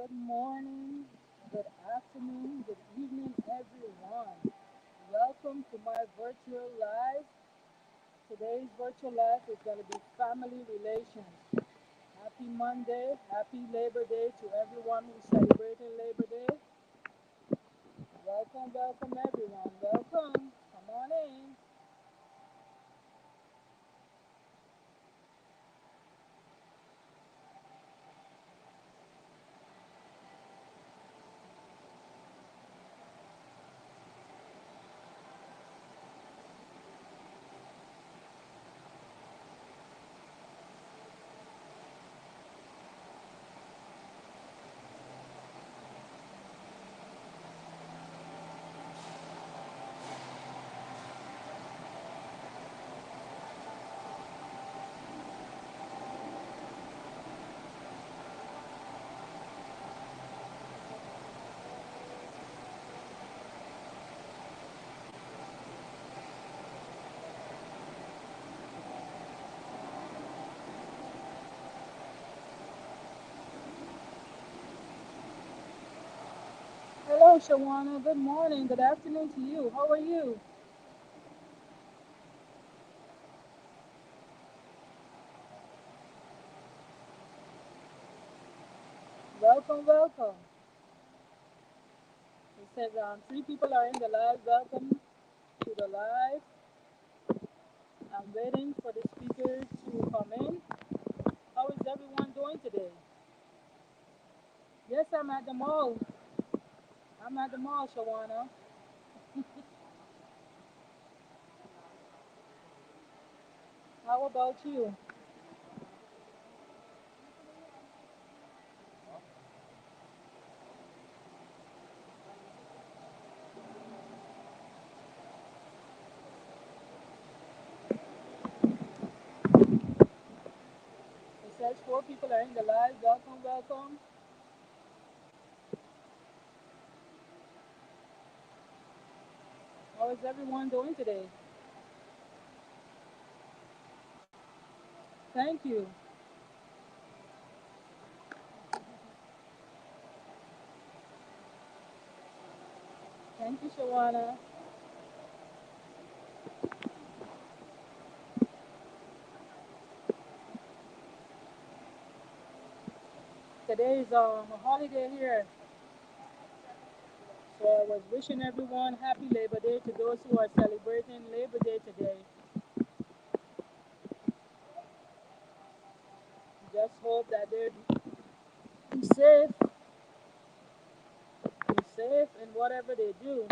Good morning, good afternoon, good evening, everyone. Welcome to my virtual live. Today's virtual live is going to be family relations. Happy Monday, happy Labor Day to everyone who's celebrating Labor Day. Welcome, welcome, everyone. Welcome. Come on in. Hello, Shawana. Good morning, good afternoon to you. How are you? Welcome, welcome. It says three people are in the live. Welcome to the live. I'm waiting for the speakers to come in. How is everyone doing today? Yes, I'm at the mall. I'm at the mall, Shawana. How about you? It says four people are in the live. Welcome, welcome. How is everyone doing today? Thank you. Thank you, Shawana. Today is a holiday here. So I was wishing everyone happy Labor Day to those who are celebrating Labor Day today. Just hope that they're be safe, be safe in whatever they do.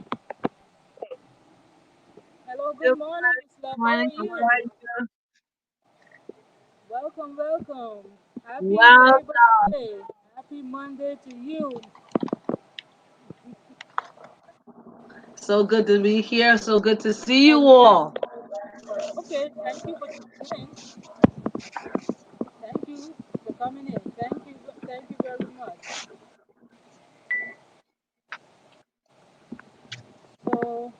Hello, good Good morning, Miss Love. How morning. are How you? are you? Welcome, welcome. Happy Well, Labor Day. Happy Monday to you. so good to be here. So good to see Oh, you yes. all. Okay, thank you for tuning in. Thank you for coming in. Thank you very much. So,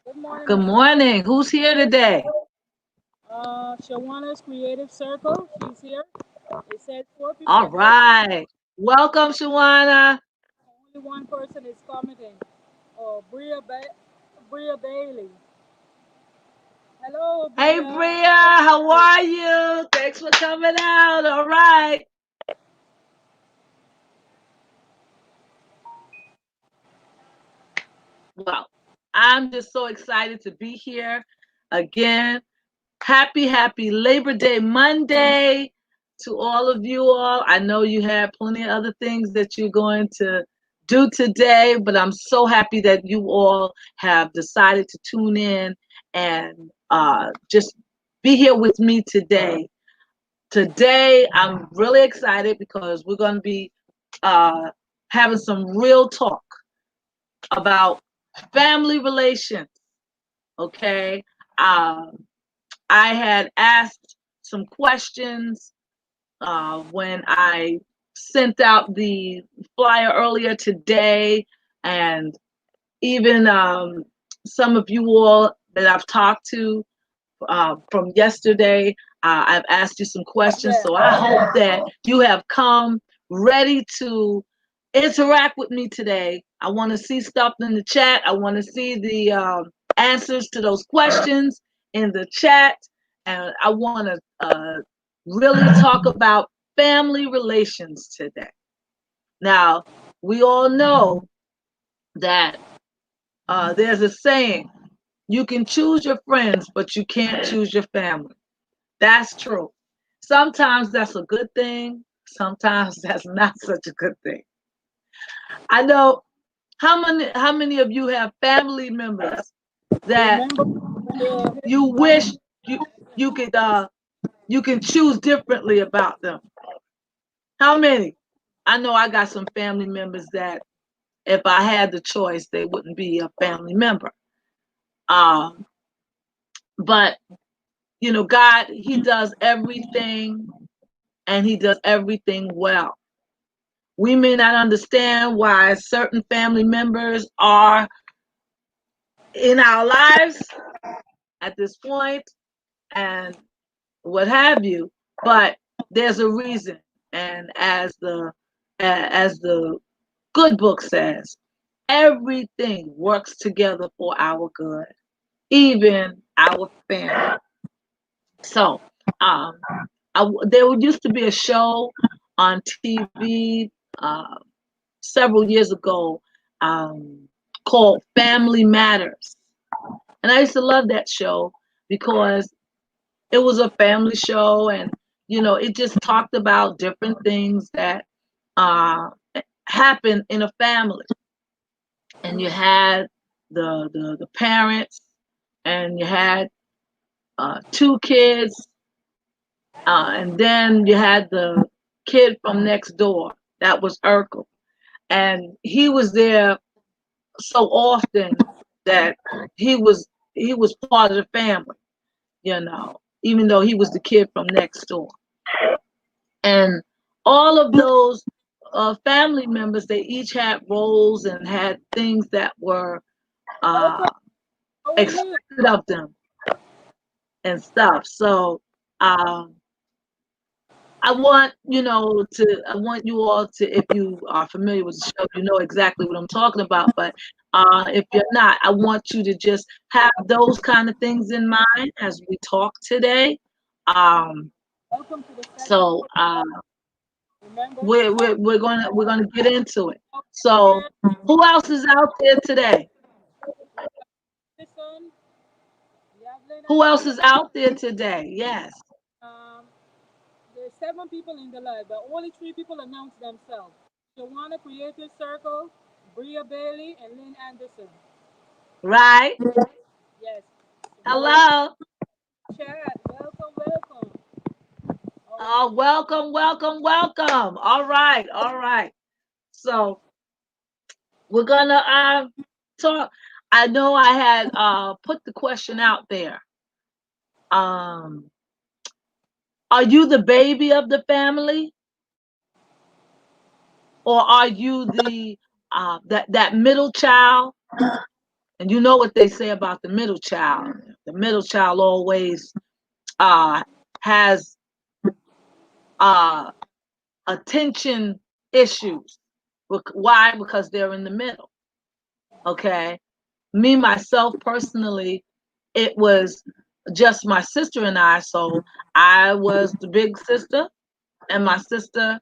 good morning, Good Miss Love. morning. Who's here today? Shawana's Creative Circle. She's here. It said four people All are here. right. Welcome, Shawana. Only one person is commenting. Oh, Bria Bailey. Hello, Hey, Bria. Bria. How are How you? are you? Thanks for coming out. All right. Well, I'm just so excited to be here again. Happy Labor Day Monday to all of you all. I know you have plenty of other things that you're going to do today, but I'm so happy that you all have decided to tune in and just be here with me today. Today, I'm really excited because we're going to be uh, having some real talk about family relations. Okay. Um, I had asked some questions when I sent out the flyer earlier today, and even some of you all that I've talked to from yesterday, I've asked you some questions. Yeah. So I hope that you have come ready to interact with me today. I want to see stuff in the chat. I want to see the answers to those questions in the chat. And I want to really talk about family relations today. Now, we all know that there's a saying, you can choose your friends, but you can't choose your family. That's true. Sometimes that's a good thing. Sometimes that's not such a good thing. I know how many of you have family members that Remember, the you wish you you could you can choose differently about them? How many? I know I got some family members that if I had the choice, they wouldn't be a family member. Um, but God, He does everything and He does everything well. We may not understand why certain family members are in our lives at this point and what have you, but there's a reason. And as the good book says, everything works together for our good, even our family. So, um, there used to be a show on TV several years ago um, called Family Matters. And I used to love that show because it was a family show and, it just talked about different things that uh, happen in a family. And you had the parents and you had two kids, and then you had the kid from next door. That was Urkel. And he was there so often that he was part of the family, even though he was the kid from next door. And all of those family members, they each had roles and had things that were uh, welcome. How are you? expected of them and stuff. So um, I want you all to, if you are familiar with the show, you know exactly what I'm talking about. But if you're not, I want you to just have those kind of things in mind as we talk today. Um, Welcome to the segment so for remember we're gonna get into it. So Sharon, who else is out there today? Allison, Yavlin, Who and else Bria. is out there today? Yes. Um, there's 7 people in the live, but only 3 people announced themselves. Shawana Creative Circle, Bria Bailey, and Lynn Anderson. Right. Yes. So welcome, Hello. chat. Welcome, welcome. Our Oh, welcome, welcome, welcome. All right, all right. So we're gonna talk. I know I had put the question out there. Um, are you the baby of the family, or are you the that middle child? And you know what they say about the middle child. The middle child always uh has uh attention issues. Why? Because they're in the middle. Okay. Me myself personally, it was just my sister and I. So I was the big sister, and my sister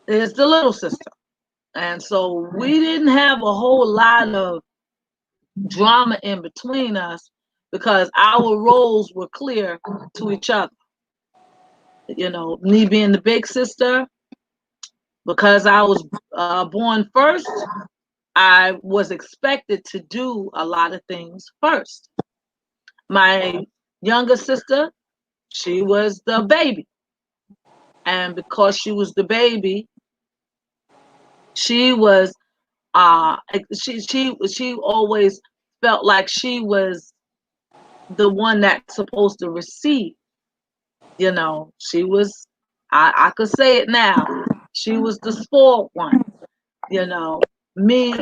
is the little sister. And so we didn't have a whole lot of drama in between us because our roles were clear to each other. Me being the big sister, because I was born first, I was expected to do a lot of things first. My younger sister, she was the baby. And because she was the baby, she was she always felt like she was the one that's supposed to receive. She was I could say it now. She was the spoiled one. You know, me,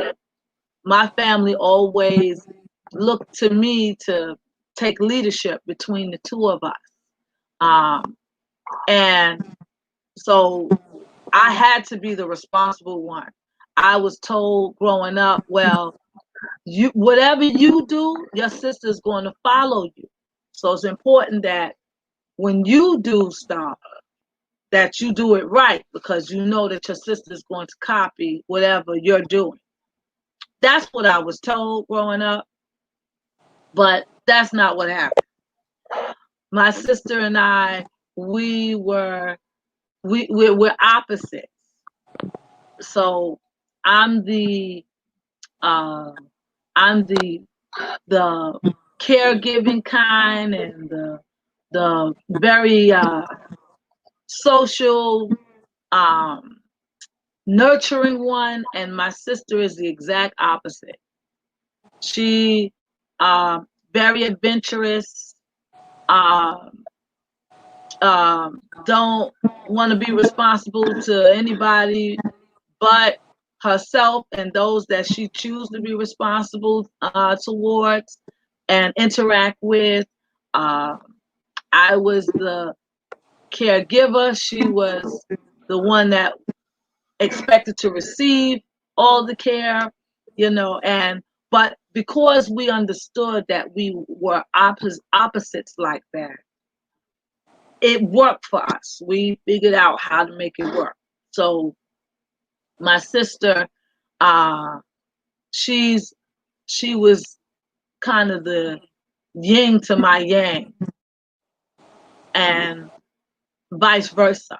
my family always looked to me to take leadership between the two of us. Um, and so I had to be the responsible one. I was told growing up, well, you whatever you do, your sister's going to follow you. So it's important that when you do stuff, that you do it right because you know that your sister's going to copy whatever you're doing. That's what I was told growing up, but that's not what happened. My sister and I, we were we're opposites. So I'm the uh, I'm the caregiving kind and the very social, um, nurturing one, and my sister is the exact opposite. She very adventurous, um, don't want to be responsible to anybody but herself and those that she chooses to be responsible towards and interact with. Uh, I was the caregiver. She was the one that expected to receive all the care, and but because we understood that we were opposites like that, it worked for us. We figured out how to make it work. So my sister, uh, she's she was kind of the yin to my yang, and vice versa.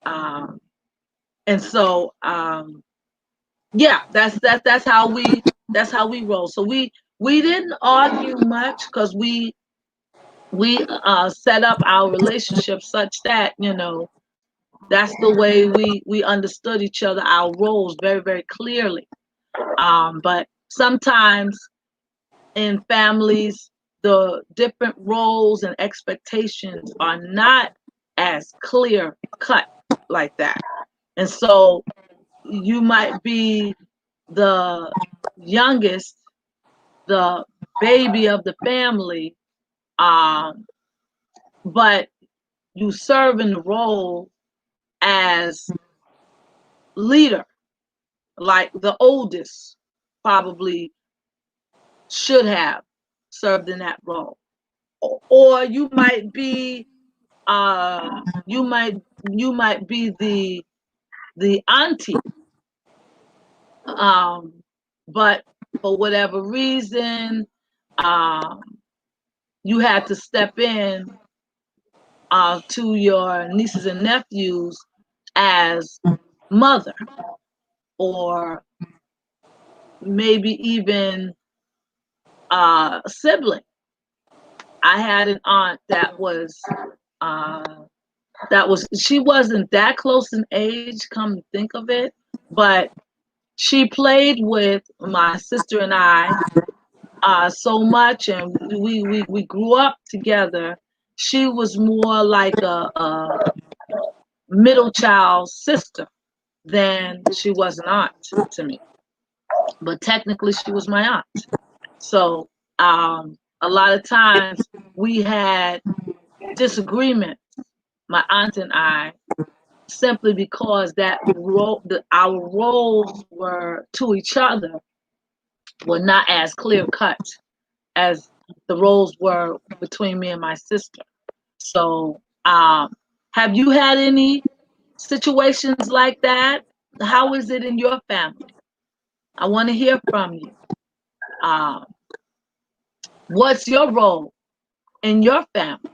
Um, and so yeah, that's how we roll. So we didn't argue much because we set up our relationship such that that's the way we understood each other, our roles very, very clearly. But sometimes in families, the different roles and expectations are not as clear cut like that. And so you might be the youngest, the baby of the family, um, but you serve in the role as leader, like the oldest probably should have served in that role. Or you might be you might be the auntie, um, but for whatever reason, um, you had to step in to your nieces and nephews as mother, or maybe even sibling. I had an aunt uh, she wasn't that close in age, come to think of it, but she played with my sister and I so much, and we grew up together. She was more like a middle child sister than she was an aunt to me, but technically she was my aunt. So a lot of times we had disagreements, my aunt and I, simply because our roles were to each other were not as clear cut as the roles were between me and my sister. So, have you had any situations like that? How is it in your family? I want to hear from you. Um, what's your role in your family?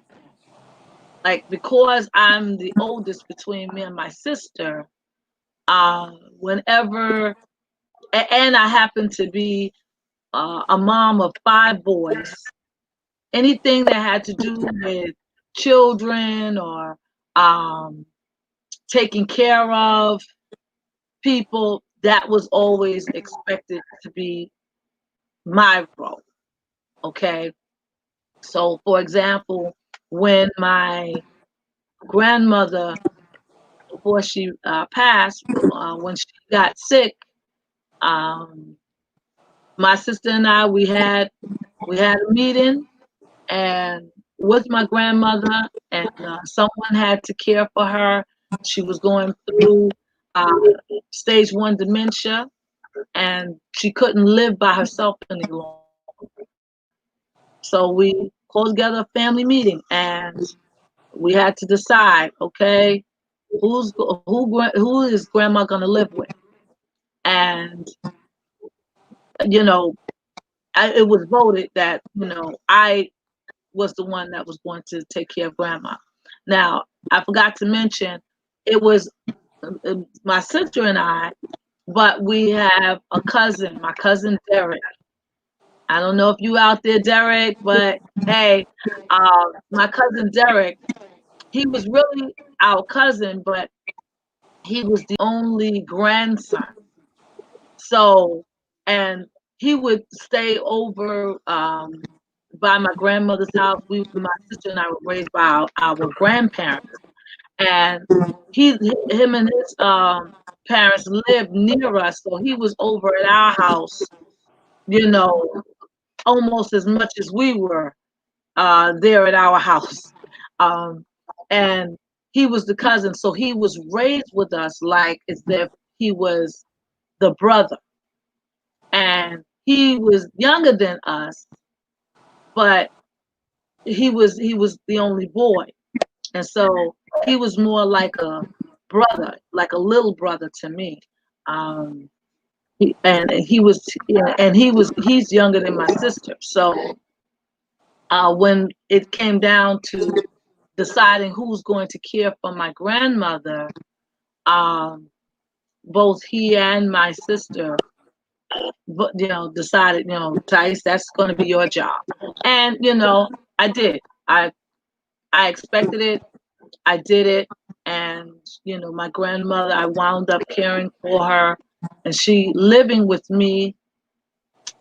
Like, because I'm the oldest between me and my sister, whenever, and I happen to be a mom of 5 boys, anything that had to do with children or um, taking care of people, that was always expected to be my role. Okay. So, for example, when my grandmother, before she passed, when she got sick, um, my sister and I, we had a meeting and with my grandmother, and someone had to care for her. She was going through uh, stage 1 dementia, and she couldn't live by herself any longer. So we called together a family meeting, and we had to decide, okay, who is grandma going to live with? And you know, it was voted that I was the one that was going to take care of grandma. Now, I forgot to mention it was my sister and I, but we have a cousin, my cousin Derek. I don't know if you out there, Derek, but hey, my cousin Derek, he was really our cousin, but he was the only grandson. So, and he would stay over by my grandmother's house. My sister and I were raised by our grandparents, and him and his parents lived near us, so he was over at our house, you know, almost as much as we were there at our house. Um, and he was the cousin, so he was raised with us like as if he was the brother. And he was younger than us, but he was the only boy. And so he was more like a brother, like a little brother to me. Um, he's younger than my sister. So when it came down to deciding who's going to care for my grandmother, um, both he and my sister, but decided, Tice, that's going to be your job. And I did. I expected it. I did it. And my grandmother, I wound up caring for her, and she living with me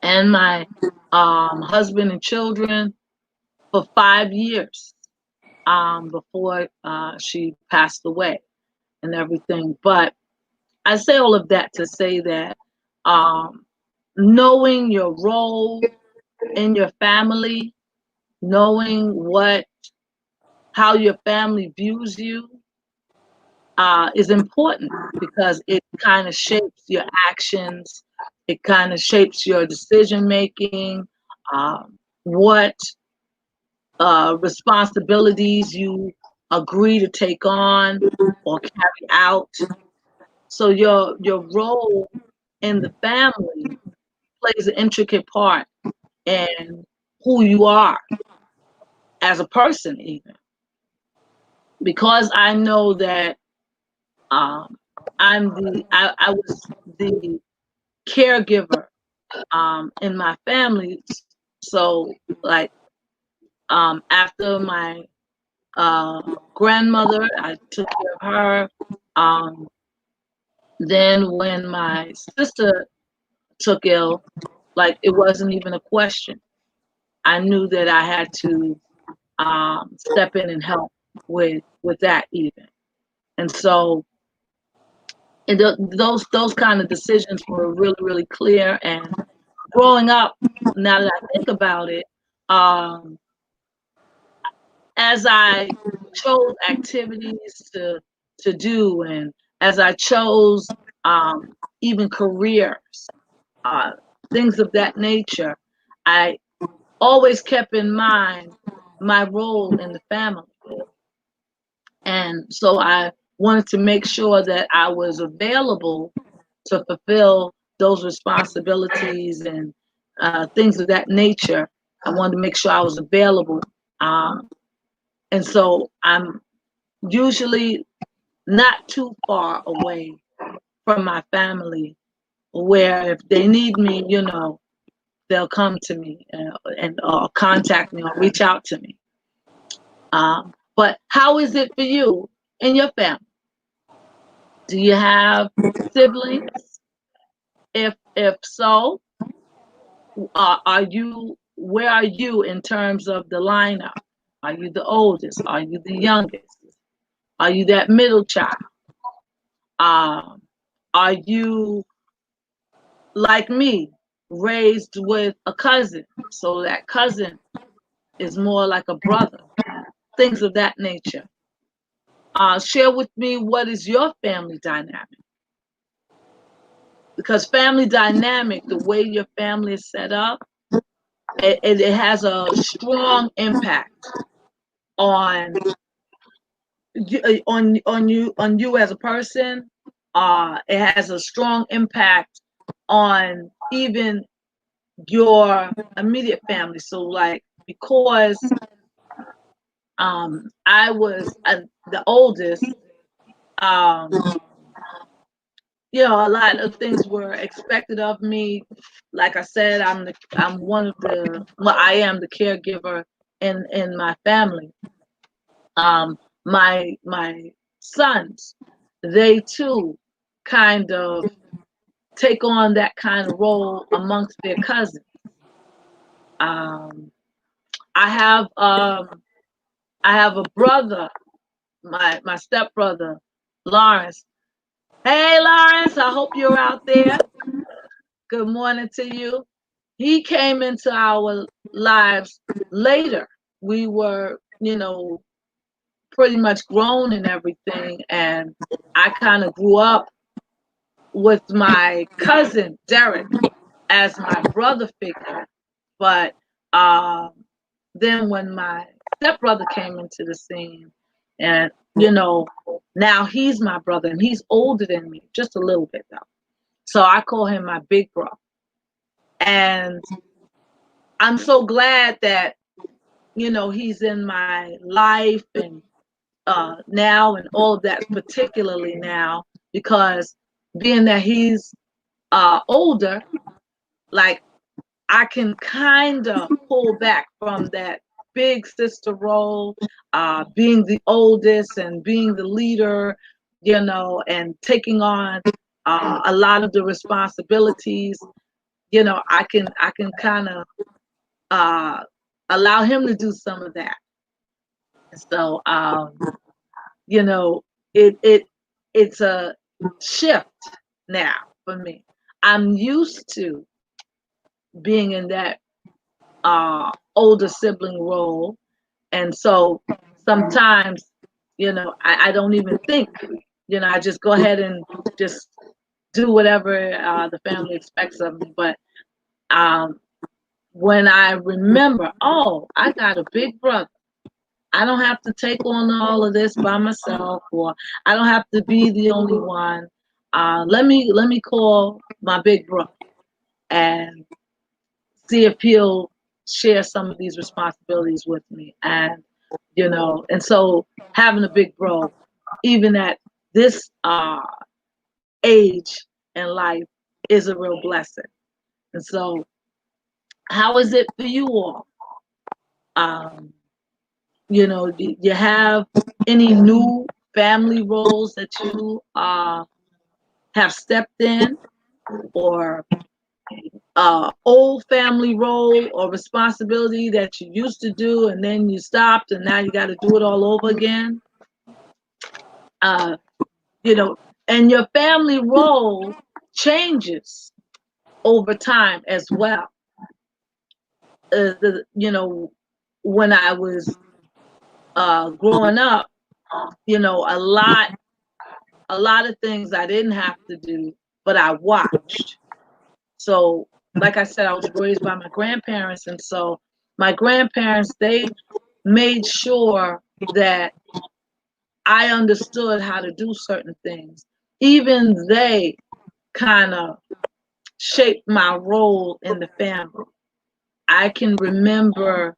and my husband and children for 5 years before she passed away and everything. But I say all of that to say that um, knowing your role in your family, knowing how your family views you is important, because it kind of shapes your actions, it kind of shapes your decision making, what responsibilities you agree to take on or carry out. So your role in the family plays an intricate part in who you are as a person, even because I know that um, I was the caregiver in my family. So like after my grandmother, I took care of her. Um, then when my sister took ill, like it wasn't even a question. I knew that I had to step in and help with that even. And so those kind of decisions were really, really clear. And growing up, now that I think about it, um, as I chose activities to do, and as I chose even careers, uh, things of that nature, I always kept in mind my role in the family. And so I wanted to make sure that I was available to fulfill those responsibilities and things of that nature. I wanted to make sure I was available. Um, and so I'm usually not too far away from my family, where if they need me, they'll come to me and contact me or reach out to me. But how is it for you in your family? Do you have siblings? If so, where are you in terms of the lineup? Are you the oldest? Are you the youngest? Are you that middle child? Um, are you like me, raised with a cousin? So that cousin is more like a brother. Things of that nature. Share with me, what is your family dynamic? because family dynamic, the way your family is set up, it has a strong impact on you as a person. It has a strong impact on even your immediate family. So like, because I was the oldest, um, a lot of things were expected of me. Like I said, I'm one of the, well, I am the caregiver in my family. My sons, they too kind of take on that kind of role amongst their cousins. Um, I have a brother, my stepbrother, Lawrence. Hey, Lawrence, I hope you're out there. Good morning to you. He came into our lives later. We were, pretty much grown and everything, and I kind of grew up with my cousin Derek as my brother figure. But then when my stepbrother came into the scene, and now he's my brother, and he's older than me, just a little bit though. So I call him my big bro. And I'm so glad that, he's in my life, and now, and all of that, particularly now, because being that he's older, like, I can kind of pull back from that big sister role, being the oldest and being the leader, and taking on a lot of the responsibilities. I can kind of allow him to do some of that. So, you know, it's a shift now for me. I'm used to being in that older sibling role, and so sometimes, I don't even think. I just go ahead and just do whatever the family expects of me. But when I remember, oh, I got a big brother. I don't have to take on all of this by myself, or I don't have to be the only one. Let me call my big brother and see if he'll share some of these responsibilities with me. And so having a big bro, even at this age in life, is a real blessing. And so, how is it for you all? Um, do you have any new family roles that you have stepped in, or old family role or responsibility that you used to do and then you stopped and now you got to do it all over again? Uh, and your family role changes over time as well. When I was growing up, a lot of things I didn't have to do, but I watched. So, like I said, I was raised by my grandparents, and so my grandparents, they made sure that I understood how to do certain things. Even they kind of shaped my role in the family. I can remember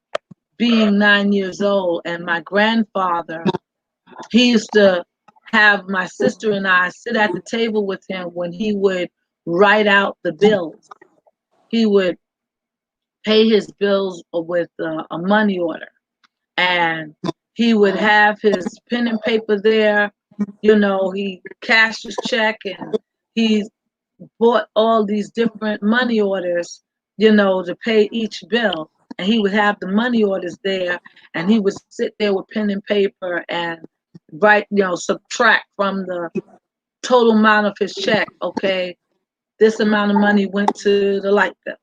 being 9 years old, and my grandfather, he used to have my sister and I sit at the table with him when he would write out the bills. He would pay his bills with a money order, and he would have his pen and paper there. He cashed his check, and he bought all these different money orders, to pay each bill. And he would have the money orders there, and he would sit there with pen and paper and write, subtract from the total amount of his check. Okay, this amount of money went to the light bill.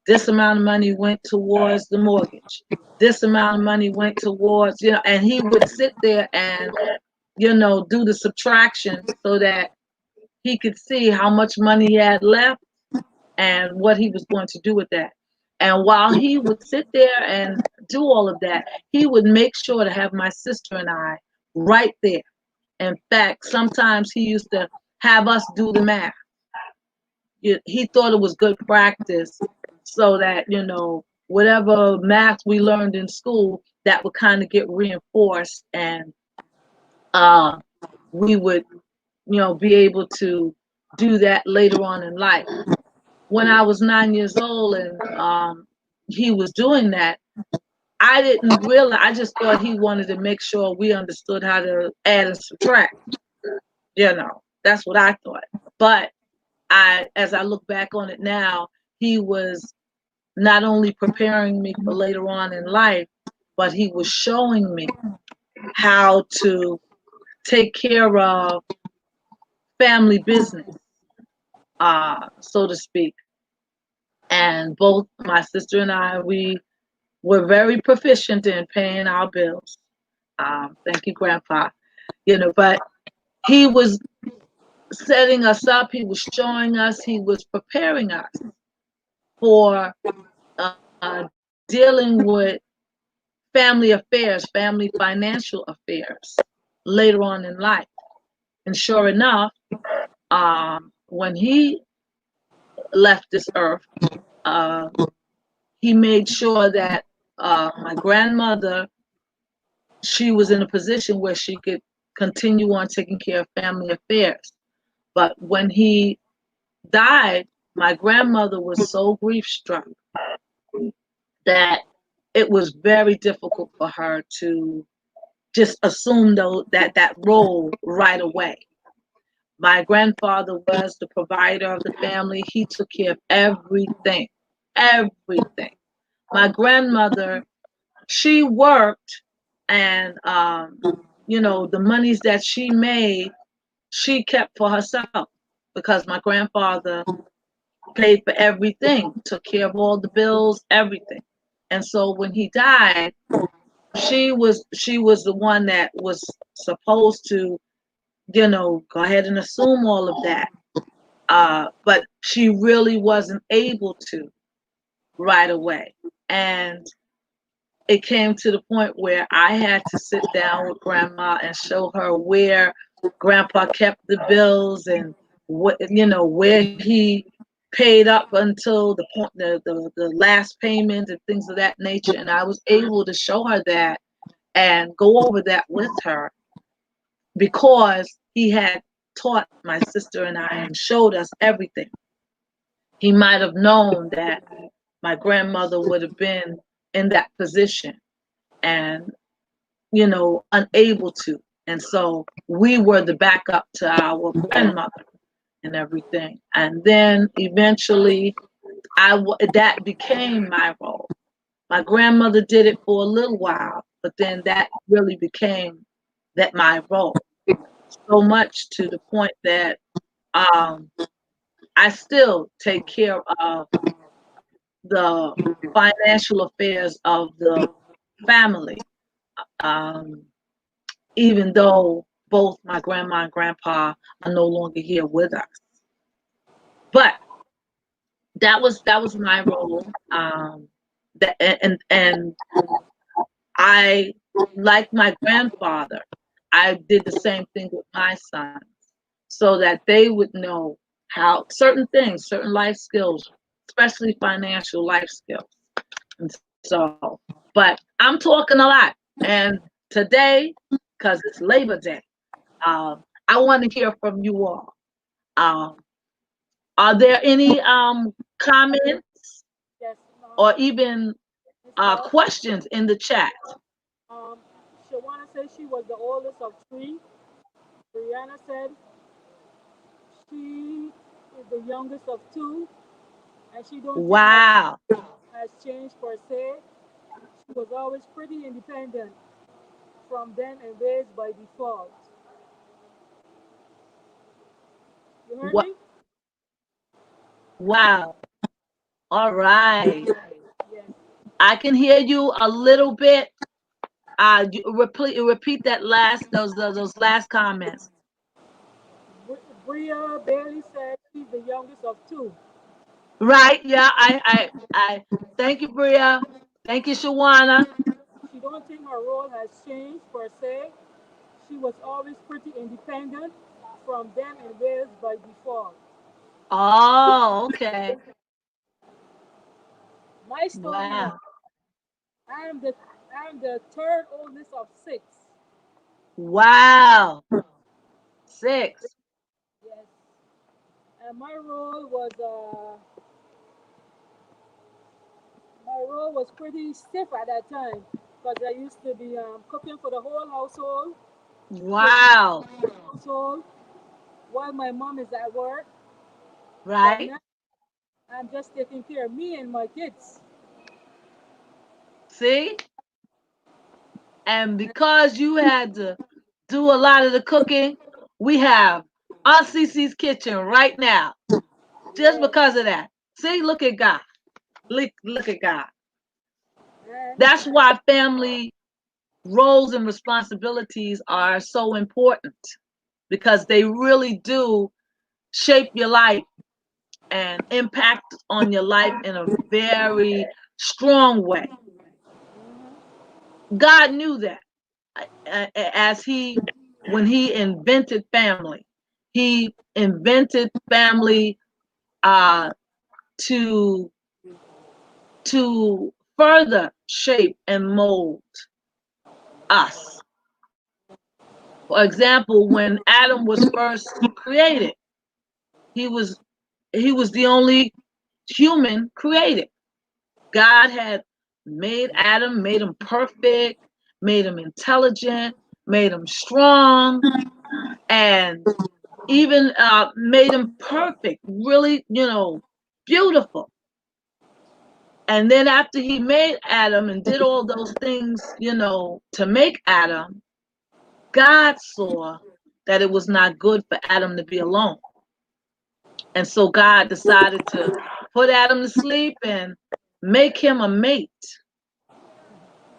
This amount of money went towards the mortgage. This amount of money went towards, and he would sit there and, do the subtraction so that he could see how much money he had left and what he was going to do with that. And while he would sit there and do all of that, he would make sure to have my sister and I right there. In fact, sometimes he used to have us do the math. He thought it was good practice so that, whatever math we learned in school, that would kind of get reinforced, and uh, we would, be able to do that later on in life. When I was 9 years old and he was doing that, I didn't realize, I just thought he wanted to make sure we understood how to add and subtract. That's what I thought. But as I look back on it now, he was not only preparing me for later on in life, but he was showing me how to take care of family business, so to speak. And both my sister and I, we were very proficient in paying our bills. Thank you, Grandpa. But he was setting us up, he was showing us, he was preparing us for dealing with family affairs, family financial affairs later on in life. And sure enough, when he left this earth, uh, he made sure that my grandmother, she was in a position where she could continue on taking care of family affairs. But when he died, my grandmother was so grief struck that it was very difficult for her to just assume that role right away. My grandfather was the provider of the family. He took care of everything, everything. My grandmother, she worked, and the monies that she made, she kept for herself because my grandfather paid for everything, took care of all the bills, everything. And so when he died, she was the one that was supposed to, go ahead and assume all of that. But she really wasn't able to right away. And it came to the point where I had to sit down with grandma and show her where grandpa kept the bills and where he paid up until the point the last payment and things of that nature. And I was able to show her that and go over that with her because he had taught my sister and I and showed us everything. He might have known that my grandmother would have been in that position and, unable to. And so we were the backup to our grandmother and everything. And then eventually that became my role. My grandmother did it for a little while, but then that really became that my role. So much to the point that um, I still take care of the financial affairs of the family, um, even though both my grandma and grandpa are no longer here with us. But that was my role. That and I, like my grandfather, I did the same thing with my sons, so that they would know how certain things, certain life skills, especially financial life skills. And so, but I'm talking a lot. And today, because it's Labor Day, I want to hear from you all. Um, are there any comments Yes, or even Miss Love. questions in the chat? Um, Shawana said she was the oldest of three. Brianna said she is the youngest of two, and she don't think much Wow. has changed per se. She was always pretty independent from then and raised by default. You heard Wa- me? Wow. All right. Yes. I can hear you a little bit. Repeat that those last comments. Bria Bailey said she's the youngest of two. Right? Yeah. I. Thank you, Bria. Thank you, Shawana. She don't think her role has changed per se. She was always pretty independent from them and raised by default. Oh, okay. My story is Wow. I'm the I'm the third oldest of six. Wow. Six. Yes, and my role was pretty stiff at that time because I used to be cooking for the whole household, taking Wow. care of the household while my mom is at work. But Right? now I'm just taking care of me and my kids. See? And because you had to do a lot of the cooking, we have Aunt Cece's kitchen right now. Just Yes, because of that. See, look at God. Look at God. and That's why family roles and responsibilities are so important because they really do shape your life and impact on your life in a very strong way. God knew that as when he invented family, he invented family uh, to to further shape and mold us. For example, when Adam was first created, he was he was the only human created. God had made Adam, made him perfect, made him intelligent, made him strong, and even made him perfect, really, beautiful. And then after he made Adam and did all those things, to make Adam, God saw that it was not good for Adam to be alone. And so God decided to put Adam to sleep and make him a mate.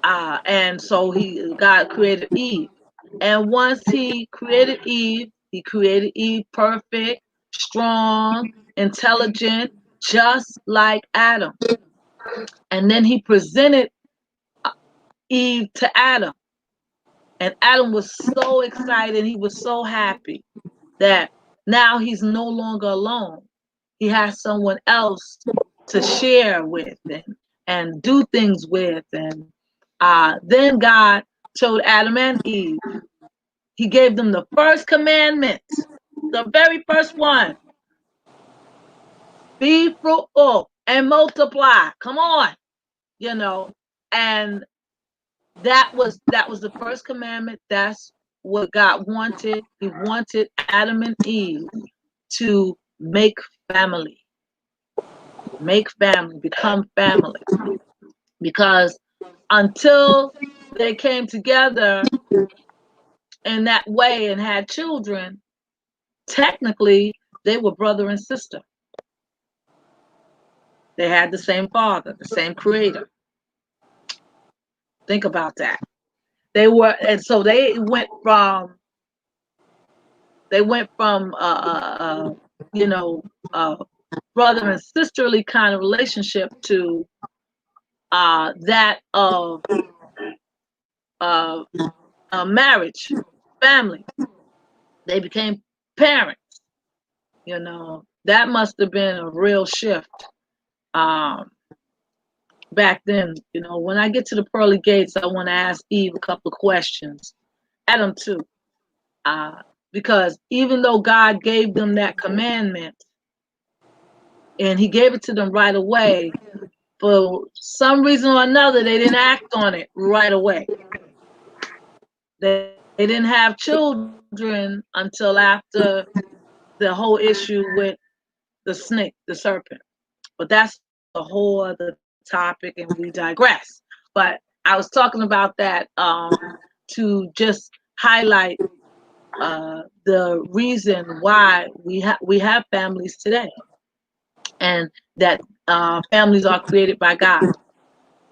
And so God created Eve. And once he created Eve perfect, strong, intelligent, just like Adam. And then he presented Eve to Adam. And Adam was so excited. He was so happy that now he's no longer alone. He has someone else to share with and do things with. And then God told Adam and Eve, he gave them the first commandment, the very first one: be fruitful and multiply. Come on, you know. And that was the first commandment. That's what God wanted. He wanted Adam and Eve to make family, become family. Because until they came together in that way and had children, technically they were brother and sister. They had the same father, the same creator. Think about that. And so they went from you know uh, brother and sisterly kind of relationship to that of uh, marriage, family. They became parents. That must have been a real shift um, back then. When I get to the pearly gates, I want to ask Eve a couple of questions. Adam too, uh, because even though God gave them that commandment and He gave it to them right away, for some reason or another, they didn't act on it right away. They didn't have children until after the whole issue with the snake, the serpent. But that's a whole other topic and we digress. But I was talking about that to just highlight the reason why we have families today, and that families are created by God,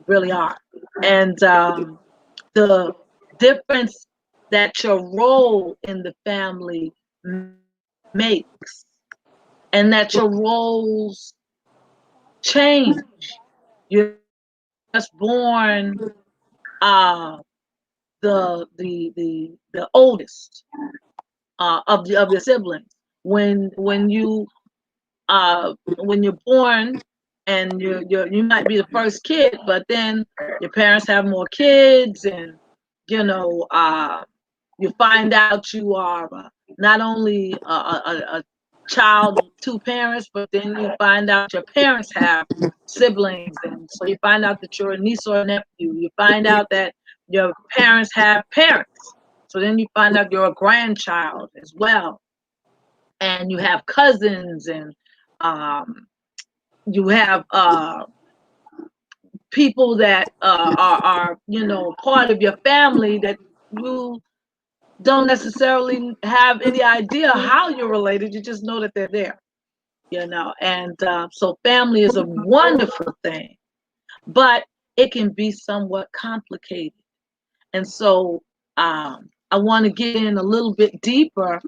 really are. And the difference that your role in the family makes makes, and that your roles change. You're not just born uh, the oldest of your siblings. When you're born and you might be the first kid, but then your parents have more kids, and you know you find out you are not only a child of two parents, but then you find out your parents have siblings, and so you find out that you're a niece or a nephew. You find out that your parents have parents, so then you find out you're a grandchild as well, and you have cousins, and um, you have people that are part of your family that you don't necessarily have any idea how you're related. You just know that they're there, and so family is a wonderful thing, but it can be somewhat complicated. And so I want to get in a little bit deeper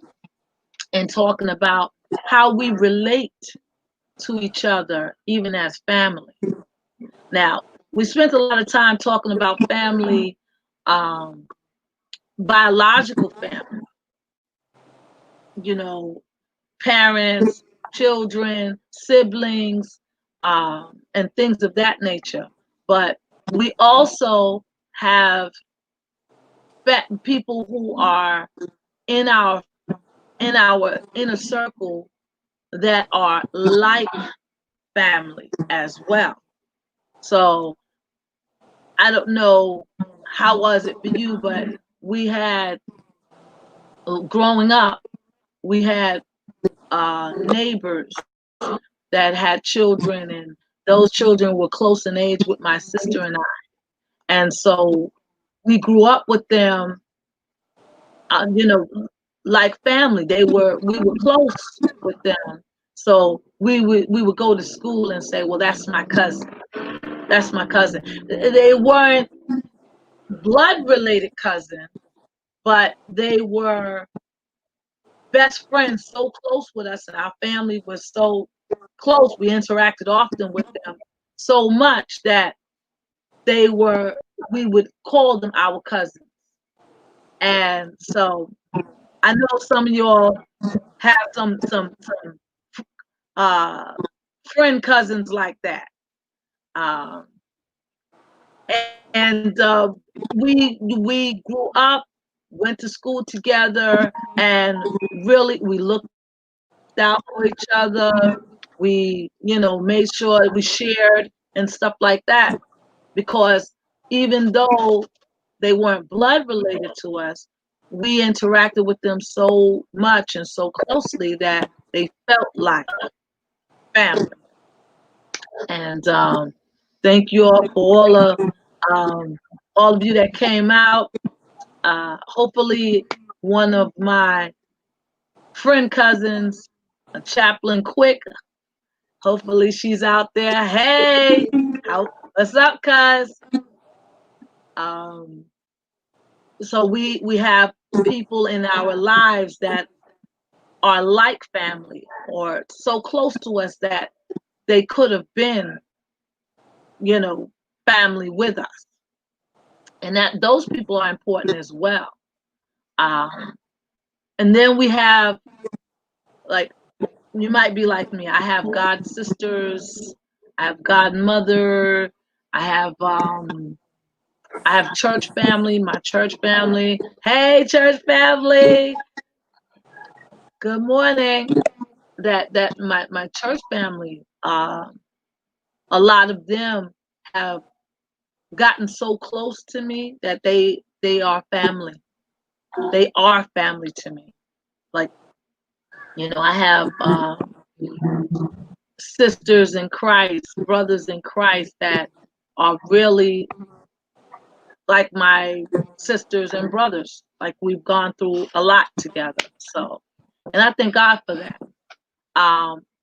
in talking about how we relate to each other, even as family. Now, we spent a lot of time talking about family, um, biological family, you know, parents, children, siblings, and things of that nature. But we also have people who are in our inner circle that are like family as well. So I don't know how was it for you, but we had growing up, we had neighbors that had children, and those children were close in age with my sister and I. And so we grew up with them, you know, like family. We were close with them. So we would go to school and say, well, that's my cousin. That's my cousin. They weren't blood related cousins, but they were best friends, so close with us, and our family was so close. We interacted often with them so much that they were we would call them our cousins. And so I know some of y'all have some uh friend cousins like that. Um and we grew up, went to school together, and really we looked out for each other. We, made sure we shared and stuff like that, because even though they weren't blood related to us, we interacted with them so much and so closely that they felt like family. And thank you all for um, all of you that came out. Hopefully, one of my friend cousins, Chaplain Quick, hopefully she's out there. Hey, what's up, cuz? Um, so we have people in our lives that are like family or so close to us that they could have been, you know, family with us, and that those people are important as well. Um, and then we have, like, you might be like me. I have god sisters, I have godmother, I have church family, my church family. Hey, church family. Good morning. That my church family, a lot of them have gotten so close to me that they are family. They are family to me. Like, I have sisters in Christ, brothers in Christ that are really like my sisters and brothers. Like, we've gone through a lot together. So, and I thank God for that.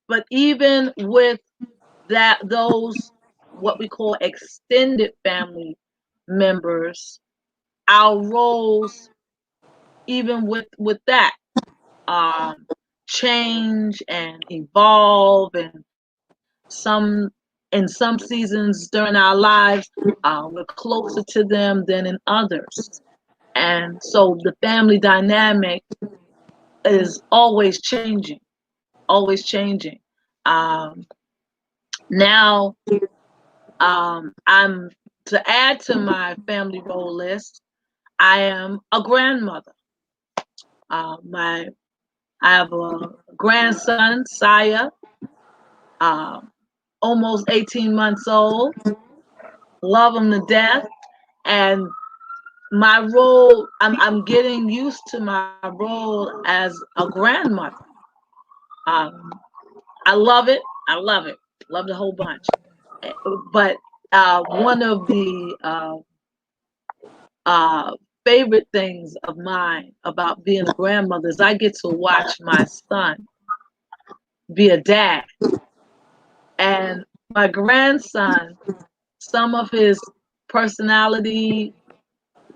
But even with those what we call extended family members, our roles, even with that, um, change and evolve, and some in some seasons during our lives, we're closer to them than in others. And so the family dynamic is always changing, always changing. Um, now, I'm to add to my family role list, I am a grandmother. My I have a grandson, Saya, um, almost 18 months old. Love him to death. And my role, I'm getting used to my role as a grandmother. Um, I love it. I love it. Love the whole bunch. Eh, But one of the uh, favorite things of mine about being a grandmother is I get to watch my son be a dad. And my grandson, some of his personality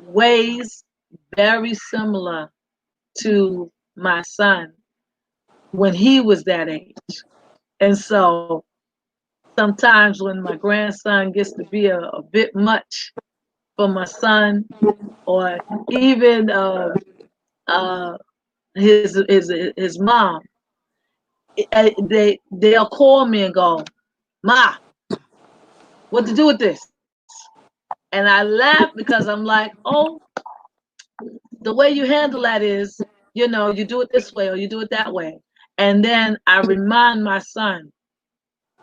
ways very similar to my son when he was that age. And so sometimes when my grandson gets to be a bit much for my son, or even uh, his mom, they'll call me and go, "Ma, what to do with this?" And I laugh because I'm like, "Oh, the way you handle that is, you do it this way or you do it that way." And then I remind my son,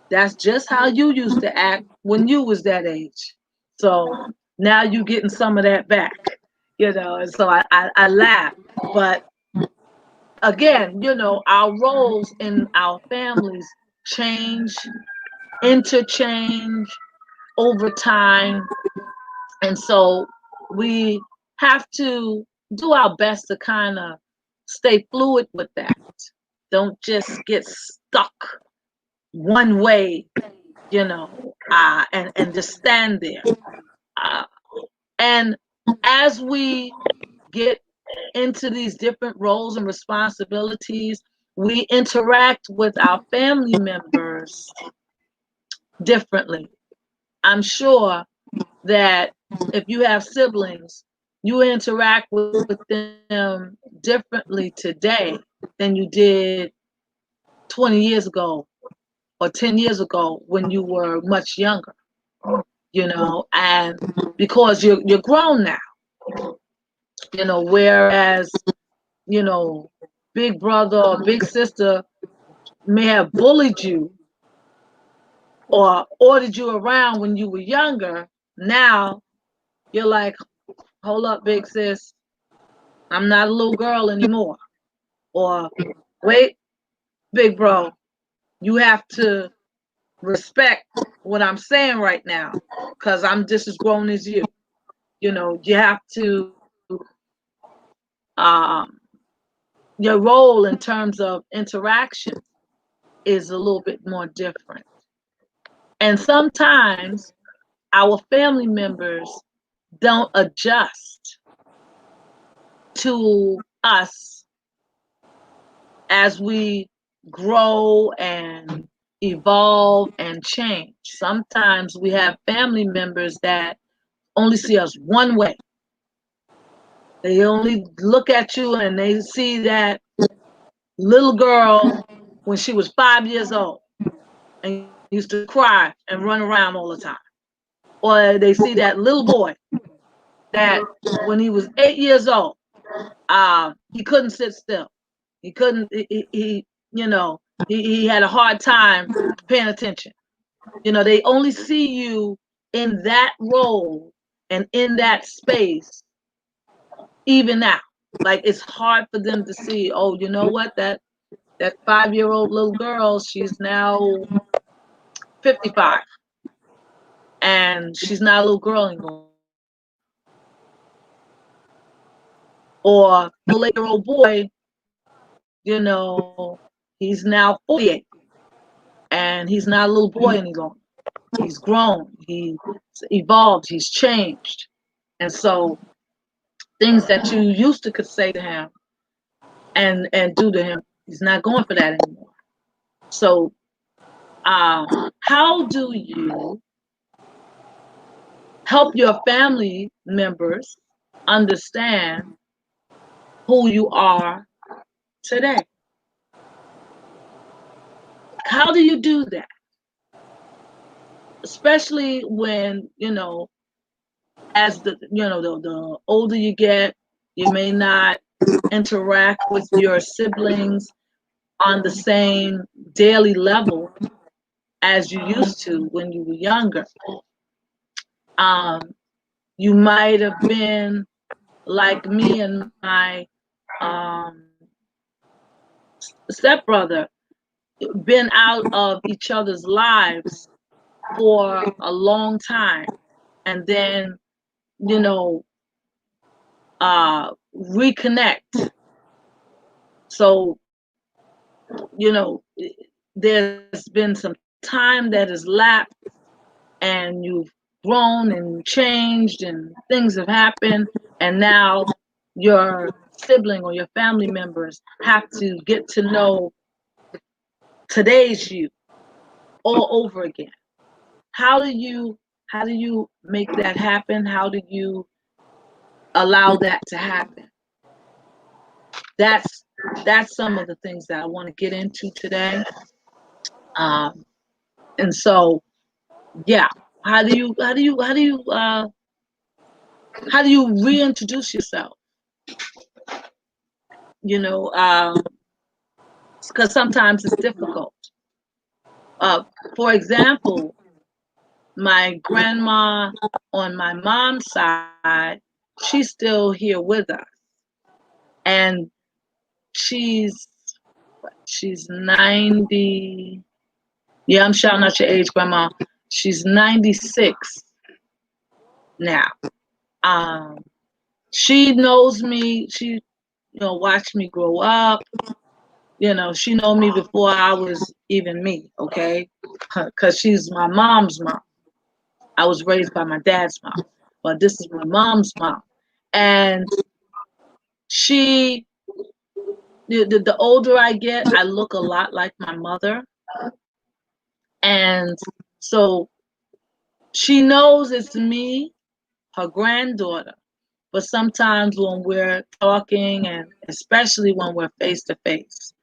that's just how you used to act when you was that age. So now you getting some of that back, and so I laugh. But again, our roles in our families change, interchange over time. And so we have to do our best to kind of stay fluid with that. Don't just get stuck one way, and just stand there. Uh, and as we get into these different roles and responsibilities, we interact with our family members differently. I'm sure that if you have siblings, you interact with them differently today than you did 20 years ago or 10 years ago when you were much younger, and because you're grown now, whereas, you know, big brother or big sister may have bullied you or ordered you around when you were younger. Now you're like, hold up, big sis, I'm not a little girl anymore. Or wait, big bro, you have to respect what I'm saying right now because I'm just as grown as you. You have to, um, your role in terms of interaction is a little bit more different. And sometimes our family members don't adjust to us as we grow and evolve and change. Sometimes we have family members that only see us one way. They only look at you and they see that little girl when she was 5 years old and used to cry and run around all the time. Or they see that little boy that when he was 8 years old, he couldn't sit still. He couldn't, you know, he had a hard time paying attention. They only see you in that role and in that space, even now. Like it's hard for them to see, oh, you know what, that 5-year-old little girl, she's now 55 and she's not a little girl anymore. Or the 8-year-old boy, he's now 48 and he's not a little boy any longer. He's grown, he's evolved, he's changed. And so things that you used to could say to him and do to him, He's not going for that anymore. So, how do you help your family members understand who you are today? How do you do that? Especially when, as the older you get, you may not interact with your siblings on the same daily level as you used to when you were younger. Um, you might have been like me and my um, stepbrother, been out of each other's lives for a long time, and then you know reconnect. So there's been some time that has lapsed, and you've grown and changed, and things have happened, and now your sibling or your family members have to get to know today's you all over again. How do you make that happen? How do you allow that to happen? That's some of the things that I want to get into today. Um, and so, yeah, how do you reintroduce yourself? You know, because sometimes it's difficult. For example, my grandma on my mom's side, she's still here with us, and she's she's 90. Yeah, I'm shouting out your age, grandma. She's 96 now. Um, she knows me. She, watched me grow up. She know me before I was even me. Okay, because she's my mom's mom. I was raised by my dad's mom, but this is my mom's mom, and she. The older I get, I look a lot like my mother, and so she knows it's me, her granddaughter. But sometimes when we're talking, and especially when we're face to face,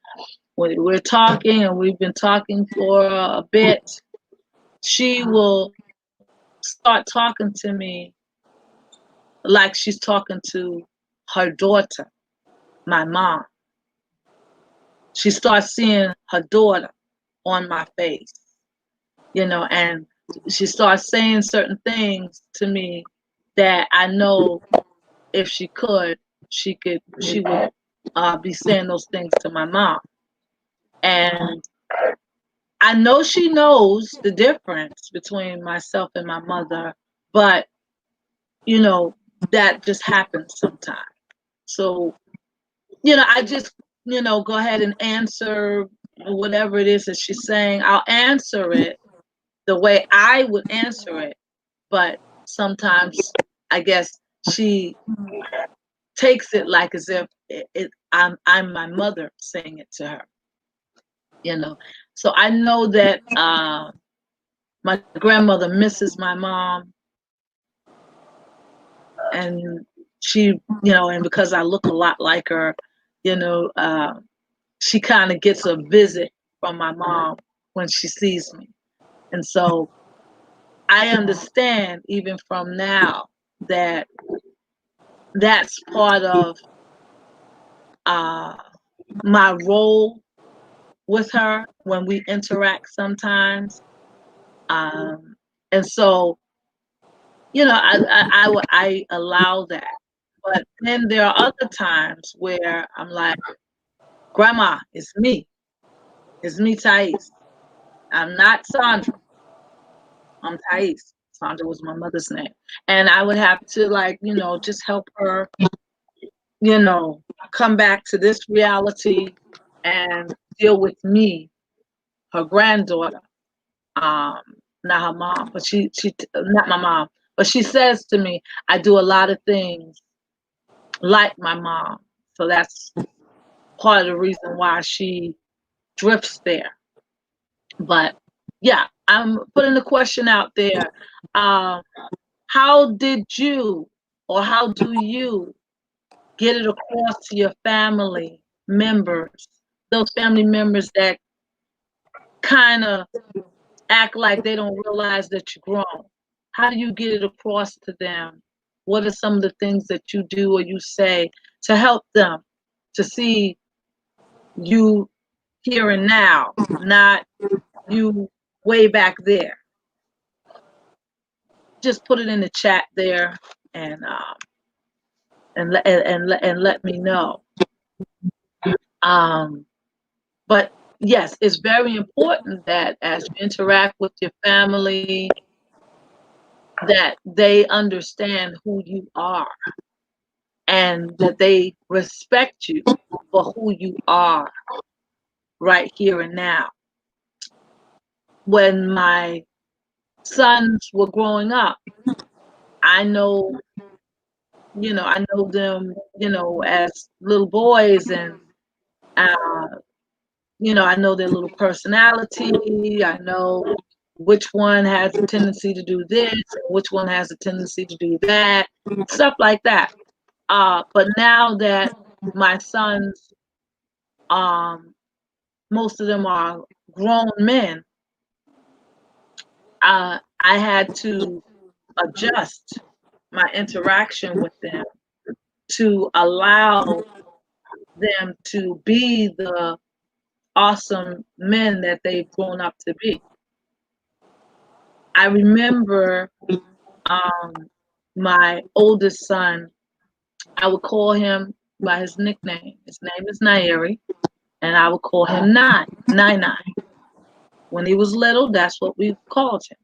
when we're talking and we've been talking for a bit, she will start talking to me like she's talking to her daughter, my mom. She starts seeing her daughter on my face, and she starts saying certain things to me that I know if she would be saying those things to my mom. And I know she knows the difference between myself and my mother, but that just happens sometimes. So, I just, go ahead and answer whatever it is that she's saying. I'll answer it the way I would answer it, but sometimes I guess she takes it like as if I'm my mother saying it to her. So I know that my grandmother misses my mom, and she, and because I look a lot like her, you know, uh, she kind of gets a visit from my mom when she sees me. And so I understand even from now that that's part of uh, my role with her when we interact sometimes. And so, I allow that. But then there are other times where I'm like, Grandma, it's me. It's me, Thais. I'm not Sandra. I'm Thais. Sandra was my mother's name. And I would have to, like, just help her, come back to this reality and deal with me, her granddaughter. Um, Not her mom, but she not my mom. But she says to me, I do a lot of things like my mom. So part of the reason why she drifts there. But yeah, I'm putting the question out there. Um, how did you, or how do you get it across to your family members, those family members that kind of act like they don't realize that you're grown? How do you get it across to them? What are some of the things that you do or you say to help them to see you here and now, not you way back there? Just put it in the chat there, and let me know. Um, but yes, it's very important that as you interact with your family, that they understand who you are and that they respect you for who you are right here and now. When my sons were growing up, I know, I know them, as little boys, and uh, I know their little personality. I know which one has a tendency to do this, which one has a tendency to do that, stuff like that. But now that my sons, most of them are grown men, I had to adjust my interaction with them to allow them to be the awesome men that they've grown up to be. I remember my oldest son, I would call him by his nickname. His name is Nairi, and I would call him Nine. When he was little, that's what we called him.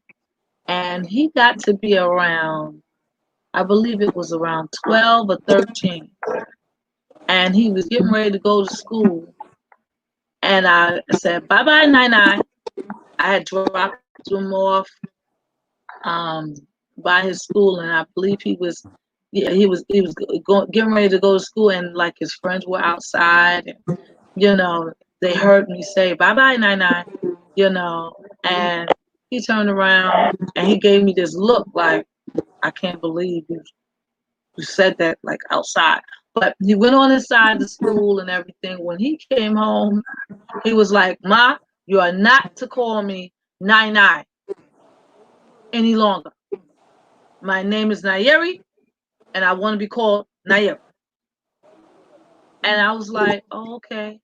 And he got to be around, I believe it was around 12 or 13. And he was getting ready to go to school. And I said, bye-bye, Nine. I had dropped him off by his school, and I believe he was getting ready to go to school, and like his friends were outside, and they heard me say bye-bye, Nine. And he turned around and he gave me this look like, I can't believe you said that, like, outside. But he went on inside the school and everything. When he came home, he was like, Ma, you are not to call me Nine any longer. My name is Nairi, and I want to be called Nairi. And I was like, oh, okay.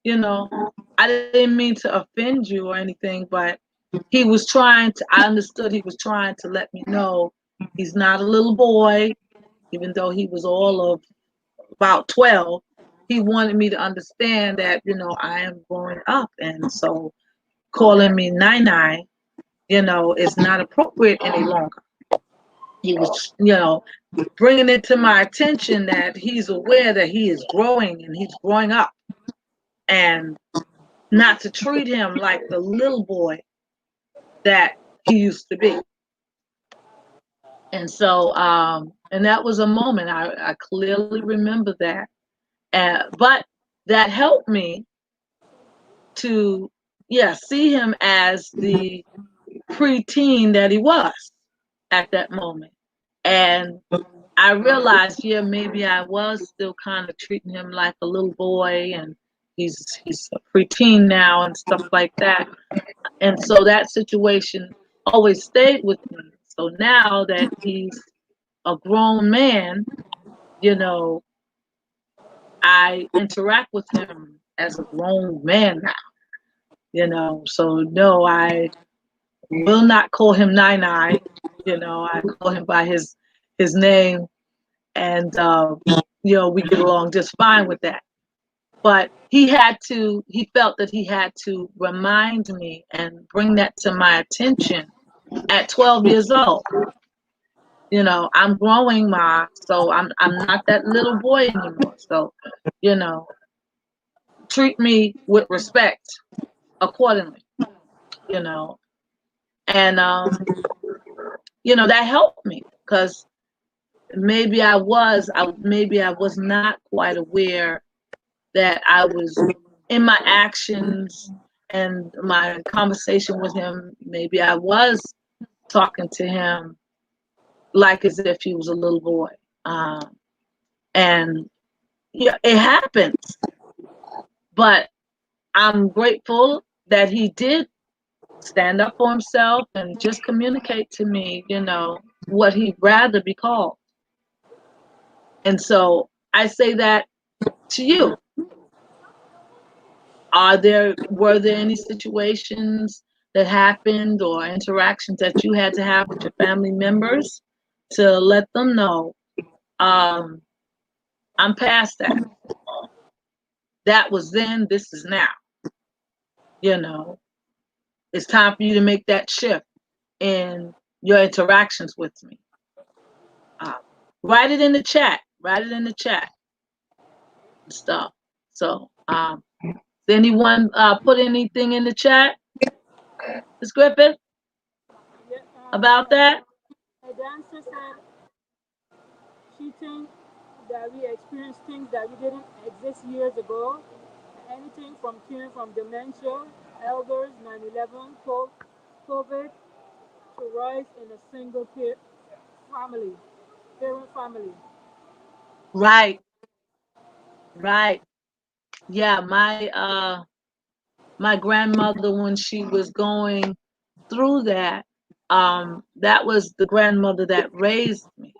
I didn't mean to offend you or anything, but I understood he was trying to let me know he's not a little boy, even though he was all of about 12. He wanted me to understand that, I am growing up. And so calling me Nine, is not appropriate any longer. He was, bringing it to my attention that he's aware that he is growing and he's growing up, and not to treat him like the little boy that he used to be. And so, and that was a moment I clearly remember that. But that helped me to, see him as the preteen that he was at that moment. And I realized, maybe I was still kind of treating him like a little boy, and he's a preteen now and stuff like that. And so that situation always stayed with me. So now that he's a grown man, I interact with him as a grown man now. So no, I will not call him Nine. I call him by his name, and we get along just fine with that. But he felt that he had to remind me and bring that to my attention at 12 years old. I'm growing, Ma, so I'm not that little boy anymore. So, treat me with respect accordingly, and that helped me, because maybe I was not quite aware that I was in my actions and my conversation with him, maybe I was talking to him like as if he was a little boy. And yeah, it happens. But I'm grateful that he did stand up for himself and just communicate to me, what he'd rather be called. And so I say that to you. Were there any situations that happened or interactions that you had to have with your family members to let them know, I'm past that. That was then, this is now. It's time for you to make that shift in your interactions with me. Write it in the chat. Write it in the chat and stuff. So, did anyone put anything in the chat, Ms. Griffith, Yeah, about that? a dancer said she thinks that we experience things that we didn't exist years ago. Anything from curing from dementia, elders, 9/11, COVID, to rise in a single family, parent family. Right, right. Yeah, my grandmother, when she was going through that, that was the grandmother that raised me.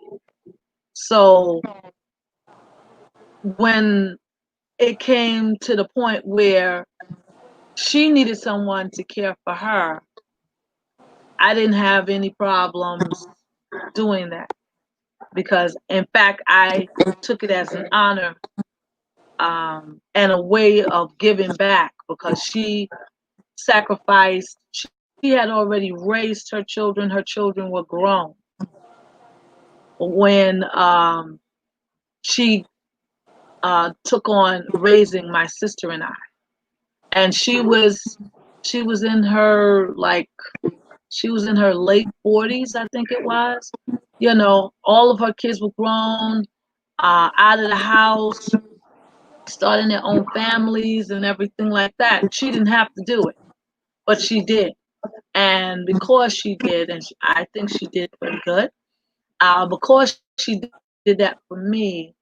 So when it came to the point where she needed someone to care for her, I didn't have any problems doing that because, in fact, I took it as an honor, and a way of giving back because she sacrificed. She had already raised her children. Her children were grown when she took on raising my sister and I. And she was in her late 40s, I think it was. All of her kids were grown, out of the house, starting their own families and everything like that. She didn't have to do it, but she did. And because she did, and I think she did pretty good, because she did that for me,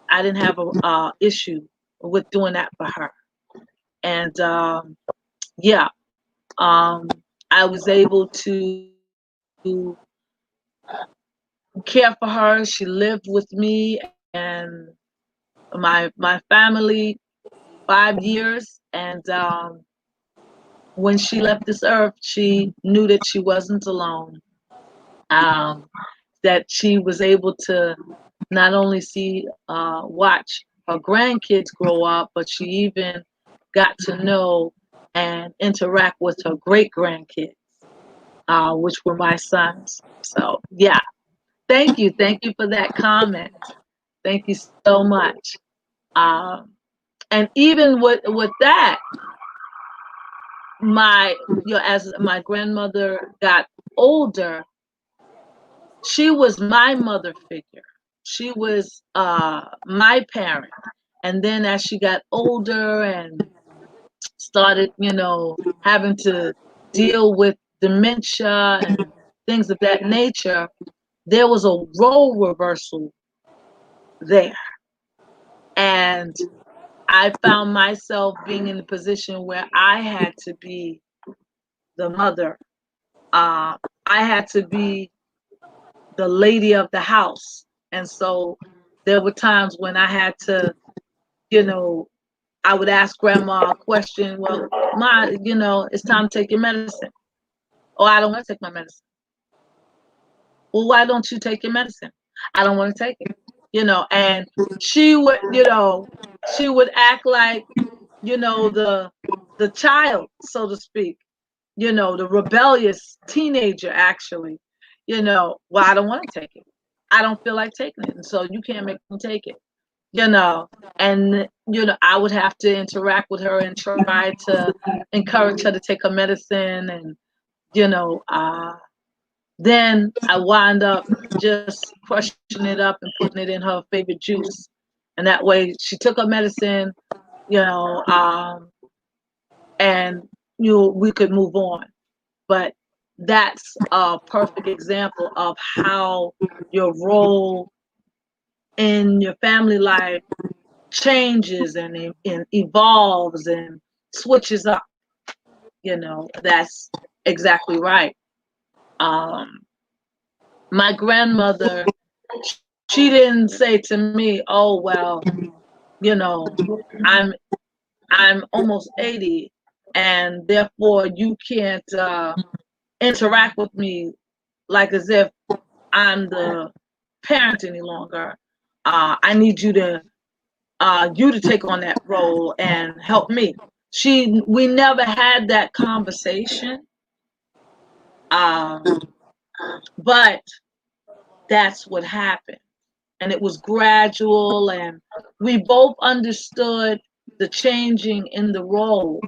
I didn't have a issue with doing that for her. And yeah, um, I was able to care for her. She lived with me and my family 5 years, and when she left this earth, she knew that she wasn't alone. Um, that she was able to not only watch her grandkids grow up, but she even got to know and interact with her great grandkids, which were my sons. So yeah, thank you for that comment. Thank you so much. Um, and even with that, as my grandmother got older, she was my mother figure. She was my parent. And then as she got older and started, having to deal with dementia and things of that nature, there was a role reversal there. And I found myself being in a position where I had to be the mother. I had to be the lady of the house. And so there were times when I had to, you know, I would ask grandma a question. Well, Ma, it's time to take your medicine. Oh, I don't want to take my medicine. Well, why don't you take your medicine? I don't want to take it. And she would, she would act like, the child, so to speak, the rebellious teenager, actually, well, I don't want to take it. I don't feel like taking it. And so you can't make me take it, you know. And, I would have to interact with her and try to encourage her to take her medicine. And, then I wind up just crushing it up and putting it in her favorite juice. And that way she took her medicine, you know, and we could move on. But that's a perfect example of how your role in your family life changes and evolves and switches up. That's exactly right. Um, my grandmother, she didn't say to me, "Oh well, you know, I'm I'm almost 80, and therefore you can't interact with me like as if I'm the parent any longer. I need you to take on that role and help me." We never had that conversation, um, but that's what happened, and it was gradual, and we both understood the changing in the role,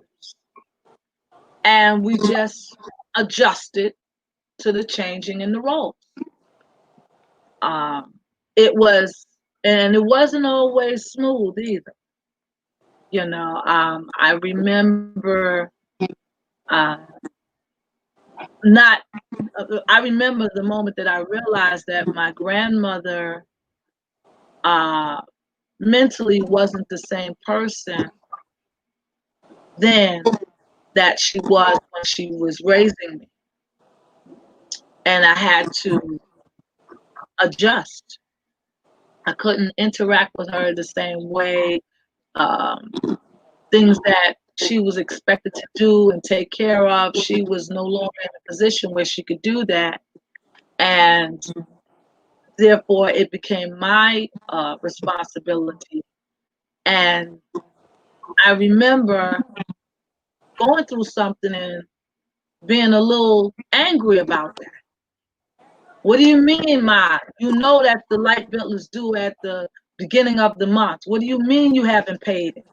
and we just adjusted to the changing in the role. Um, it wasn't always smooth either. I remember uh, not. I remember the moment that I realized that my grandmother uh, mentally wasn't the same person then that she was when she was raising me, and I had to adjust. I couldn't interact with her the same way. Um, Things that she was expected to do and take care of, she was no longer in a position where she could do that. And therefore, it became my responsibility. And I remember going through something and being a little angry about that. What do you mean, Ma? You know that the light bill is due at the beginning of the month. What do you mean you haven't paid it?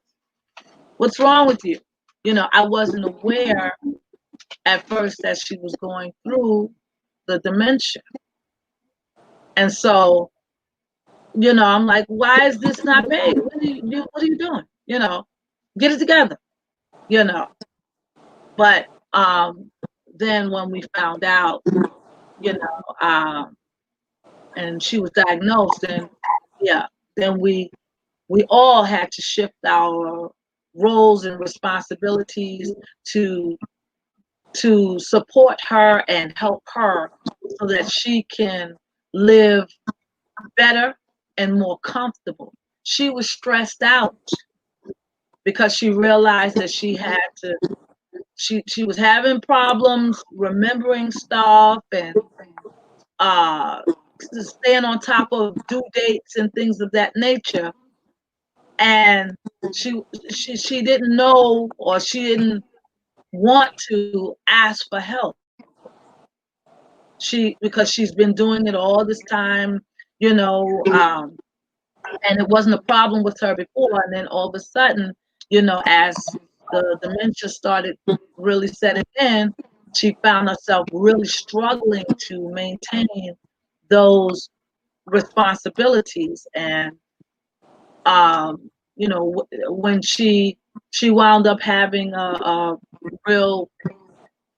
What's wrong with you? I wasn't aware at first that she was going through the dementia. And so, I'm like, why is this not paid? What are you doing? Get it together, you know. But then when we found out, you know, and she was diagnosed, and yeah, then we all had to shift our roles and responsibilities to to support her and help her so that she can live better and more comfortable. She was stressed out because she realized that she was having problems remembering stuff and uh staying on top of due dates and things of that nature. And she she didn't know, or she didn't want to ask for help. Because she's been doing it all this time, you know, um, and it wasn't a problem with her before. And then all of a sudden, as the dementia started really setting in, she found herself really struggling to maintain those responsibilities. And when she wound up having a real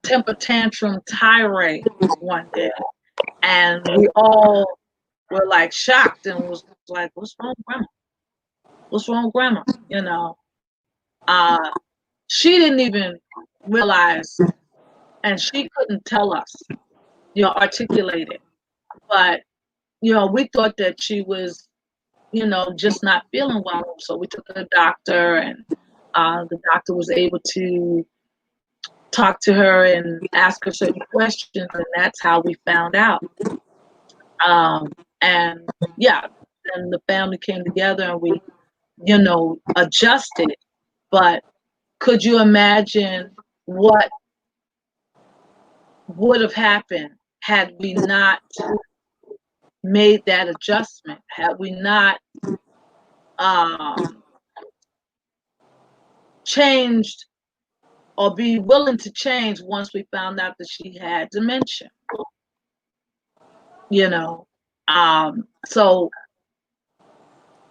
temper tantrum tirade one day, and we all were like shocked and was like, "What's wrong, Grandma? What's wrong, Grandma?" Uh, she didn't even realize, and she couldn't tell us, articulate it. But we thought that she was, just not feeling well. So we took her to the doctor, and the doctor was able to talk to her and ask her certain questions, and that's how we found out. And yeah, then the family came together and we, adjusted. But could you imagine what would have happened had we not made that adjustment? Had we not um, changed or be willing to change once we found out that she had dementia? You know, so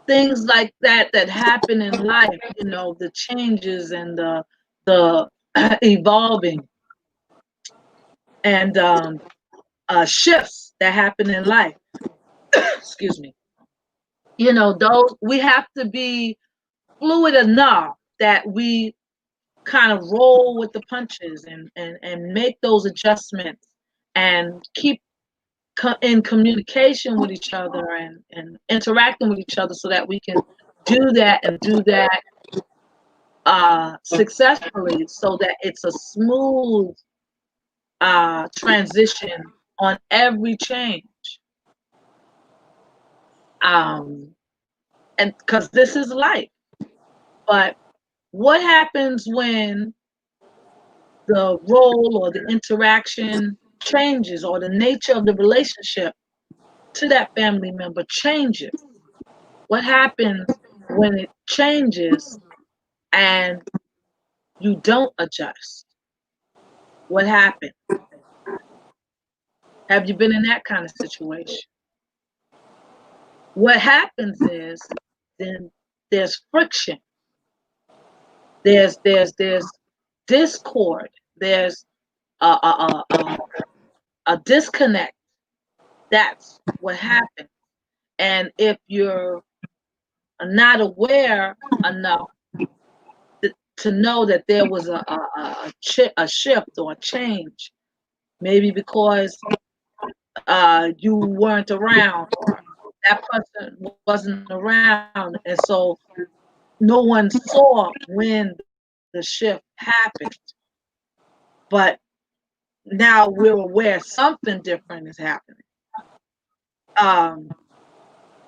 things like that that happen in life, the changes and the evolving and shifts that happen in life. Excuse me. Those we have to be fluid enough that we kind of roll with the punches and make those adjustments and keep in communication with each other and interacting with each other so that we can do that and do that successfully so that it's a smooth transition on every change. And because this is life. But what happens when the role or the interaction changes or the nature of the relationship to that family member changes? What happens when it changes and you don't adjust? What happened? Have you been in that kind of situation? What happens is then there's friction. There's discord. There's a disconnect. That's what happens. And if you're not aware enough to know that there was a shift or a change, maybe because you weren't around or that person wasn't around, and so no one saw when the shift happened. But now we're aware something different is happening.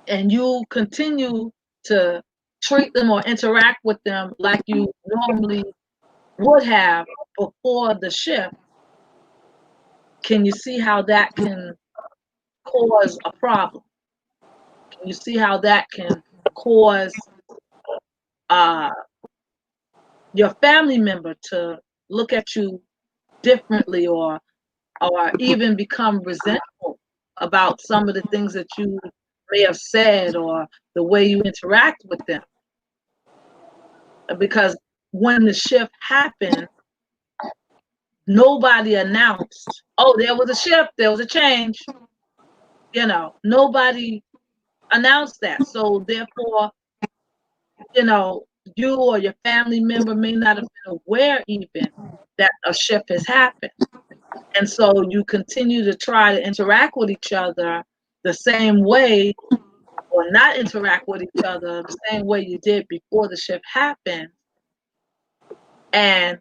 And you continue to treat them or interact with them like you normally would have before the shift. Can you see how that can cause a problem? Can you see how that can cause your family member to look at you differently or even become resentful about some of the things that you may have said or the way you interact with them? Because when the shift happened, nobody announced, oh, there was a shift, there was a change. Nobody announced that. So therefore, you or your family member may not have been aware even that a shift has happened. And so you continue to try to interact with each other the same way or not interact with each other the same way you did before the shift happened. And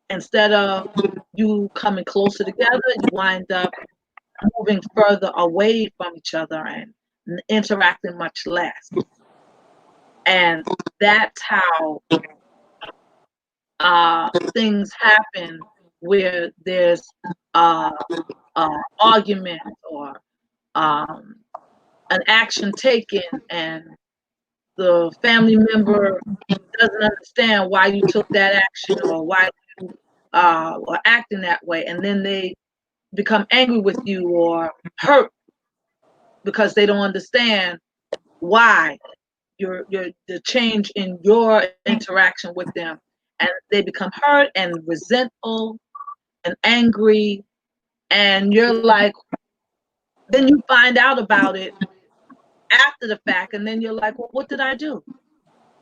instead of you coming closer together, you wind up moving further away from each other and interacting much less. And that's how things happen where there's argument or an action taken and the family member doesn't understand why you took that action or why you are acting that way, and then they become angry with you or hurt because they don't understand why the change in your interaction with them, and they become hurt and resentful and angry, and you're like, then you find out about it after the fact, and then you're like, well, what did I do?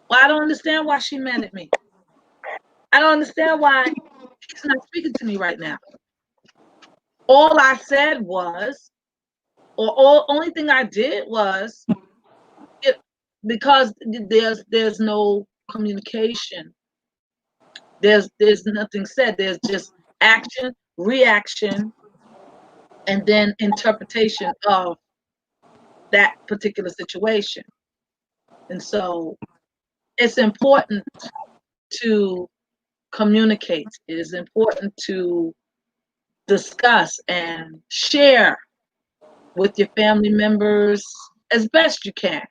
Well, I don't understand why she mad at me. I don't understand why she's not speaking to me right now. All I said was, or only thing I did was, because there's no communication. There's nothing said. There's just action, reaction, and then interpretation of that particular situation. And so it's important to communicate. It is important to discuss and share with your family members as best you can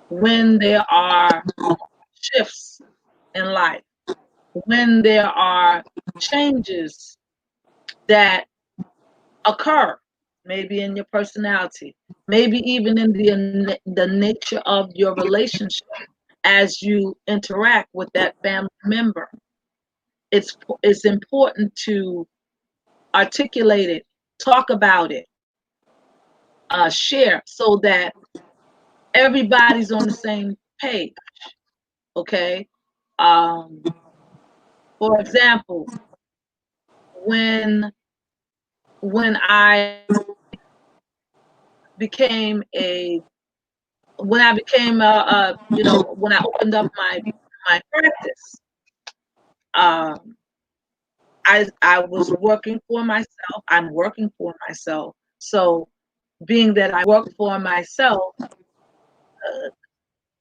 when there are shifts in life, when there are changes that occur. maybe in your personality, maybe even in the nature of your relationship as you interact with that family member. It's important to articulate it, talk about it, share, so that everybody's on the same page. Okay. Um, for example, when I became a when I became when I opened up my practice, um, I was working for myself. I'm working for myself. So being that I work for myself,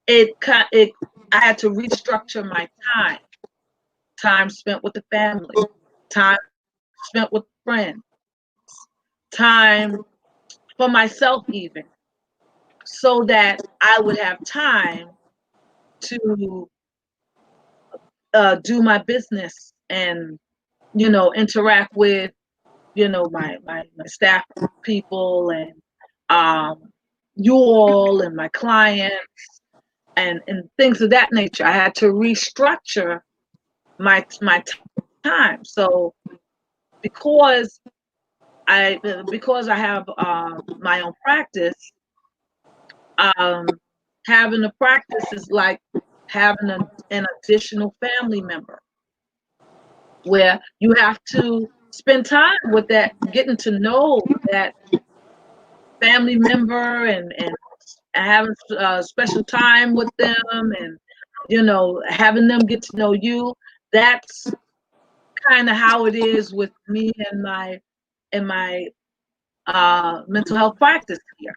it I had to restructure my time. Time spent with the family, time spent with friends, time for myself even, so that I would have time to do my business and interact with my staff people and um, you all and my clients and things of that nature. I had to restructure my time. So because because I have my own practice, um, having a practice is like having an additional family member where you have to spend time with that, getting to know that family member and having special time with them and having them get to know you. That's kind of how it is with me and my mental health practice here.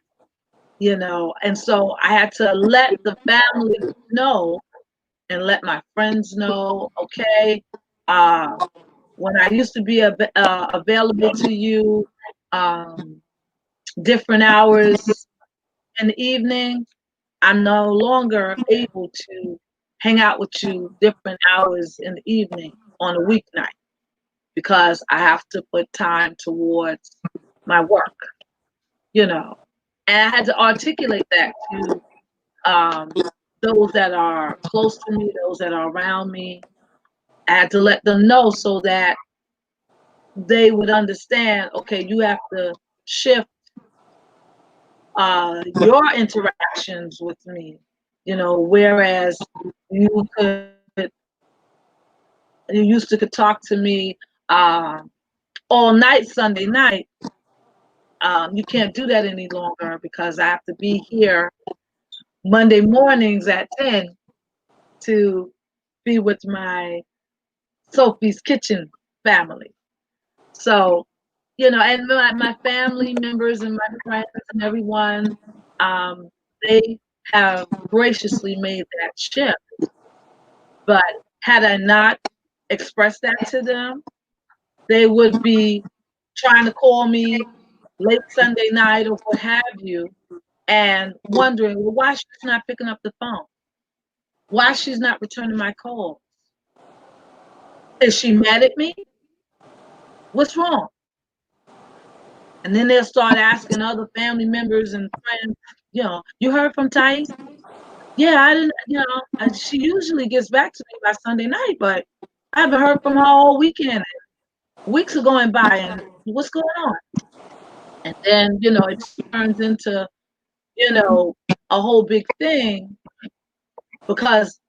And so I had to let the family know and let my friends know, okay, uh, when I used to be available to you, um, different hours in the evening, I'm no longer able to hang out with you different hours in the evening on a weeknight because I have to put time towards my work, you know. And I had to articulate that to um, those that are close to me, those that are around me. I had to let them know so that they would understand, okay, you have to shift your interactions with me, whereas you could you used to could talk to me uh, all night Sunday night. You can't do that any longer because I have to be here Monday mornings at 10 to be with my Sophie's Kitchen family. So, and my family members and my friends and everyone, um, they have graciously made that shift. But had I not expressed that to them, they would be trying to call me late Sunday night or what have you, and wondering, well, why she's not picking up the phone? Why she's not returning my call? Is she mad at me? What's wrong? And then they'll start asking other family members and friends, you heard from Thais? Yeah, I didn't, she usually gets back to me by Sunday night, but I haven't heard from her all weekend. Weeks are going by, and what's going on? And then, it turns into, a whole big thing because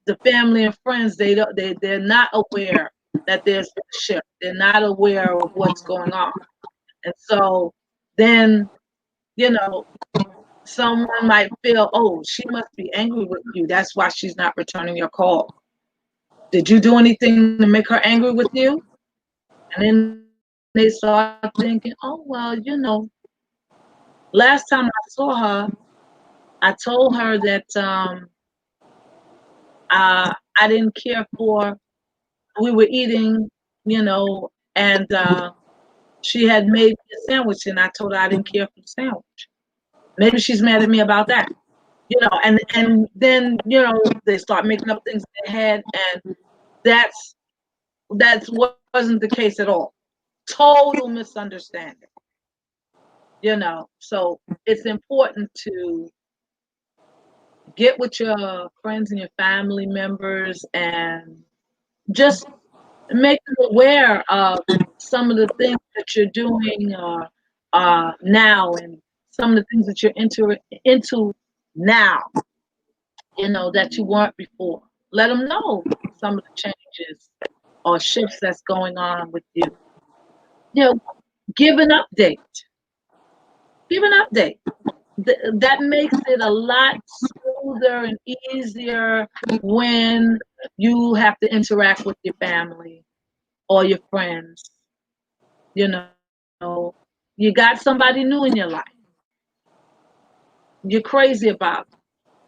the family and friends, they're not aware that there's been a shift. They're not aware of what's going on. And so then, you know, someone might feel, oh, she must be angry with you. That's why she's not returning your call. Did you do anything to make her angry with you? And then they start thinking, oh, well, last time I saw her, I told her that I didn't care for, we were eating, and she had made me a sandwich, and I told her I didn't care for the sandwich. Maybe she's mad at me about that. And then they start making up things in their head, and that's wasn't the case at all. Total misunderstanding. So it's important to get with your friends and your family members and just make them aware of some of the things that you're doing now, and some of the things that you're into now, that you weren't before. Let them know some of the changes or shifts that's going on with you. You know, give an update. Give an update. That makes it a lot smoother and easier when you have to interact with your family or your friends. You know, you got somebody new in your life. You're crazy about it.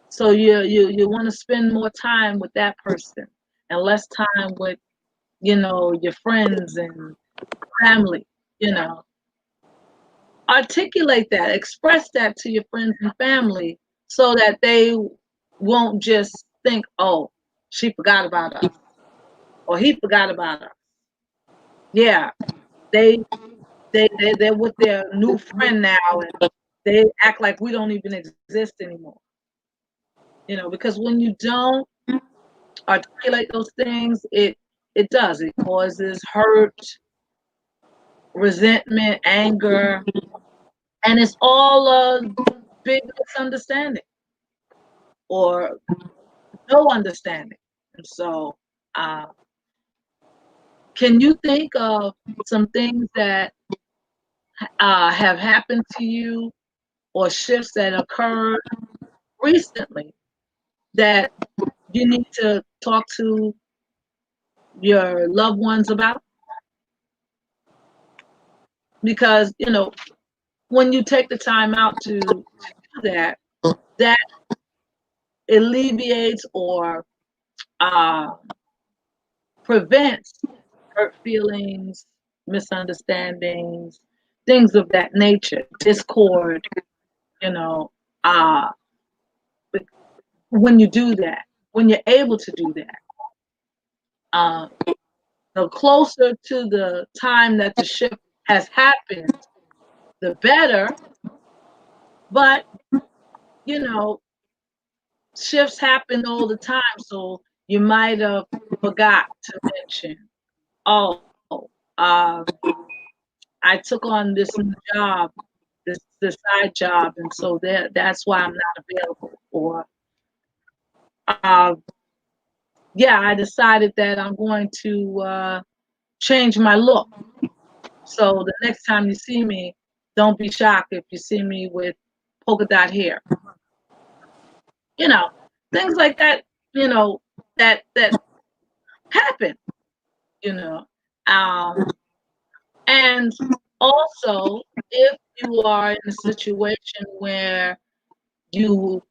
So you want to spend more time with that person and less time with, your friends and family, you know. Articulate that, express that to your friends and family so that they won't just think, oh, she forgot about us or he forgot about us. Yeah, they they're with their new friend now, and they act like we don't even exist anymore. Because when you don't articulate those things, it does. It causes hurt, resentment, anger, and it's all a big misunderstanding or no understanding. And so, uh, can you think of some things that have happened to you or shifts that occurred recently that you need to talk to your loved ones about? Because, when you take the time out to do that, that alleviates or uh, prevents hurt feelings, misunderstandings, things of that nature, discord, you know, uh, when you do that, when you're able to do that. Uh, the closer to the time that the shift has happened, the better. But, you know, shifts happen all the time. So you might have forgot to mention, oh, I took on this new job, this side job, and so that's why I'm not available. Or uh, yeah, I decided that I'm going to change my look. So the next time you see me, don't be shocked if you see me with polka dot hair. You know, things like that. That happen. You know, um, and also if you are in a situation where you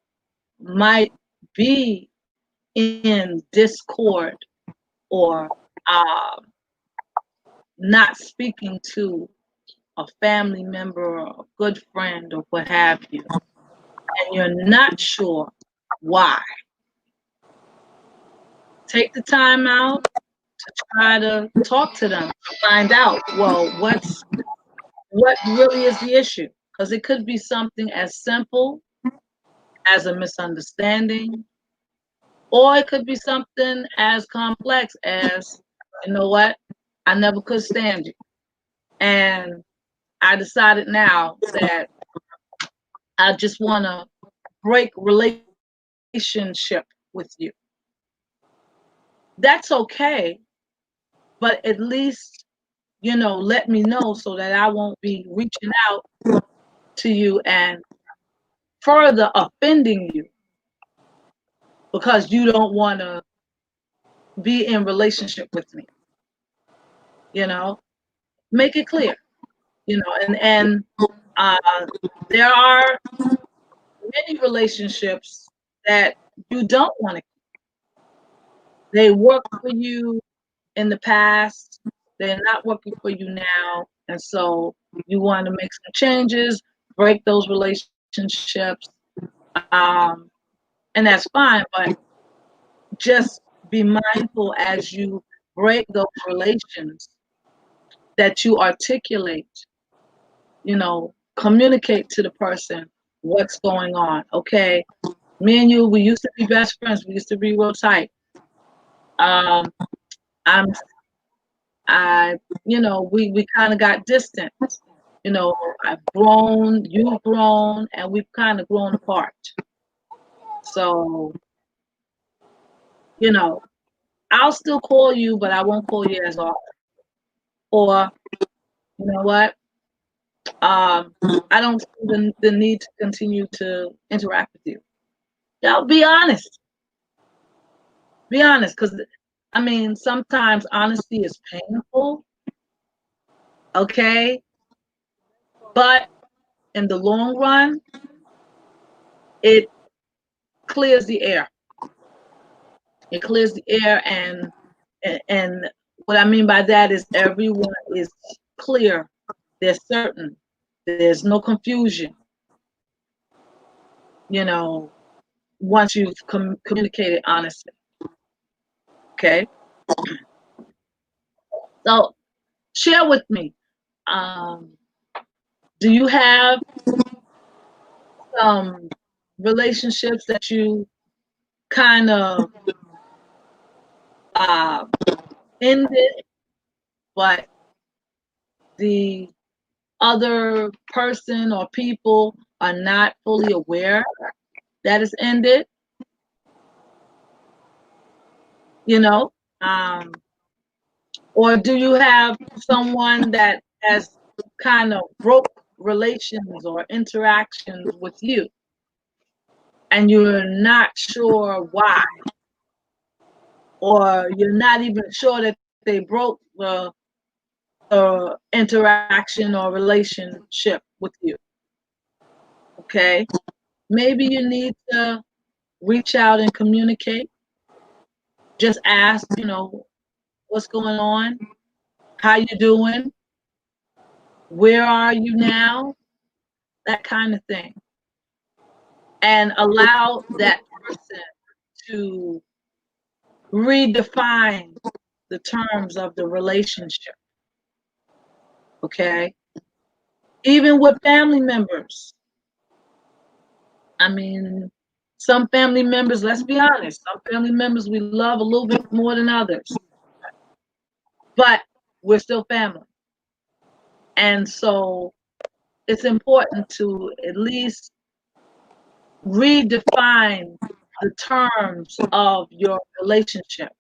might be in discord or um, not speaking to a family member or a good friend or what have you, and you're not sure why, take the time out to try to talk to them, find out, well, what really is the issue? Because it could be something as simple as a misunderstanding, or it could be something as complex as, you know what, I never could stand you. And I decided now that I just want to break relationship with you. That's okay, but at least, let me know so that I won't be reaching out to you and further offending you because you don't want to be in relationship with me. You know, make it clear. And uh, there are many relationships that you don't want to. They work for you in the past. They're not working for you now, and so you want to make some changes, break those relationships, um, and that's fine. But just be mindful as you break those relations that you articulate, communicate to the person what's going on. Okay, me and you, we used to be best friends. We used to be real tight. Um, I'm, I, we kind of got distant. I've grown, you've grown, and we've kind of grown apart. So, you know, I'll still call you, but I won't call you as often. Or, you know what? I don't see the need to continue to interact with you. Yeah, be honest. Be honest, because I mean, sometimes honesty is painful, okay? But in the long run, it clears the air. It clears the air, and what I mean by that is everyone is clear. They're certain. There's no confusion. You know, once you've communicated honestly. Okay. So share with me. Um, do you have some relationships that you kind of uh, ended, but the other person or people are not fully aware that it's ended? You know, um, or do you have someone that has kind of broke relations or interactions with you, and you're not sure why, or you're not even sure that they broke the interaction or relationship with you? Okay, maybe you need to reach out and communicate. Just ask, what's going on, how you doing, where are you now, that kind of thing, and allow that person to redefine the terms of the relationship. Okay, even with family members. I mean, some family members, let's be honest, some family members we love a little bit more than others, but we're still family. And so it's important to at least redefine the terms of your relationship.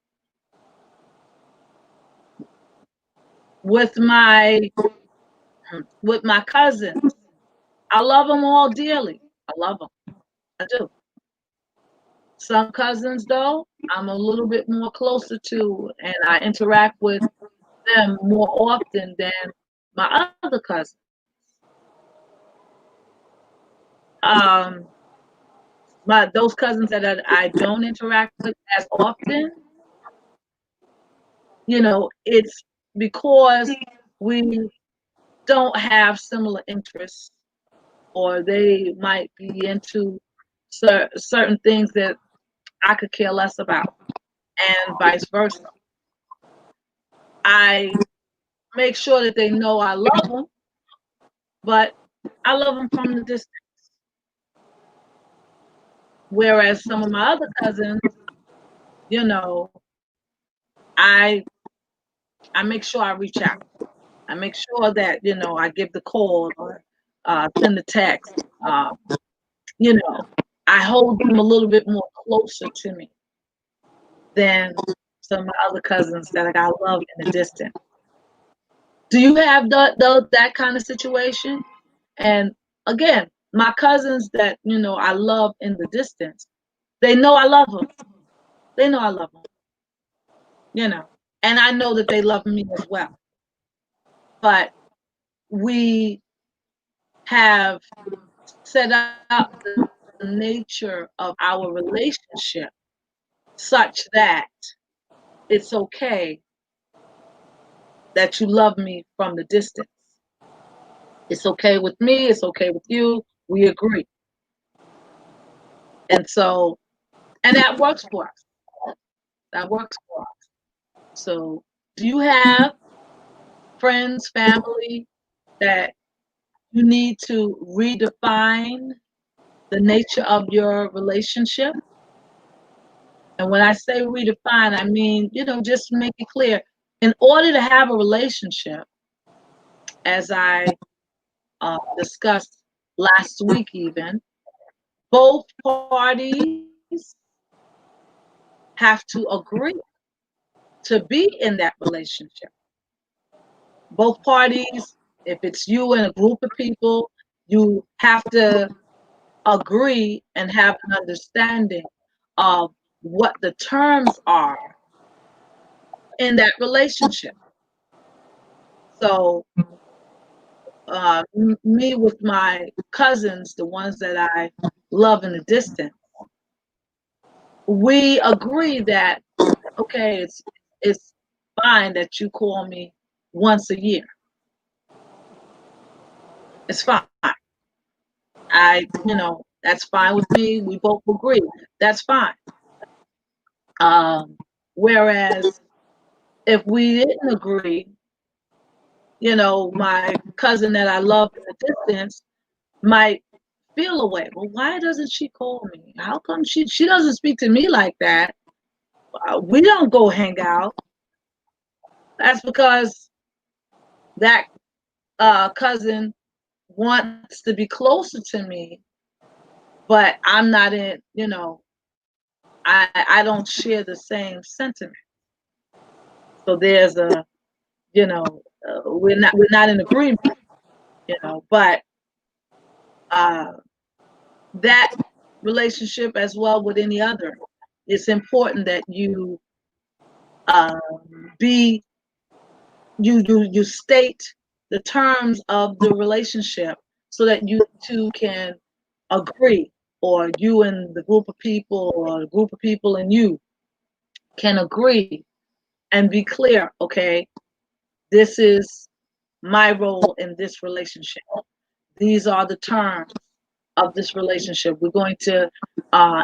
With my cousins, I love them all dearly. I love them. I do. Some cousins, though, I'm a little bit more closer to, and I interact with them more often than my other cousins. Um, those cousins that I don't interact with as often, it's because we don't have similar interests, or they might be into certain things that I could care less about, and vice versa. I make sure that they know I love them, but I love them from the distance. Whereas some of my other cousins, you know, I I make sure I reach out. I make sure that I give the call or send the text. Uh, you know, I hold them a little bit more closer to me than some of my other cousins that I love in the distance. Do you have that kind of situation? And again, my cousins that I love in the distance, they know I love them. They know I love them. And I know that they love me as well. But we have set up the nature of our relationship such that it's okay that you love me from the distance. It's okay with me, it's okay with you. We agree. And so, and that works for us. That works for us. So, do you have friends, family that you need to redefine the nature of your relationship. And when I say redefine, I mean, just make it clear. In order to have a relationship, as I discussed last week, even, both parties have to agree to be in that relationship. Both parties, if it's you and a group of people, you have to agree and have an understanding of what the terms are in that relationship. So, me with my cousins, the ones that I love in the distance, we agree that okay, it's fine that you call me once a year. It's fine. That's fine with me. We both agree. That's fine. Whereas if we didn't agree, my cousin that I love in the distance might feel away. Well, why doesn't she call me? How come she doesn't speak to me like that? We don't go hang out. That's because that cousin wants to be closer to me, but I'm not in. I don't share the same sentiment. So there's a we're not in agreement. But uh, that relationship as well with any other, it's important that you um, be you state the terms of the relationship so that you two can agree, or you and the group of people, or the group of people and you can agree and be clear. Okay, this is my role in this relationship. These are the terms of this relationship. We're going to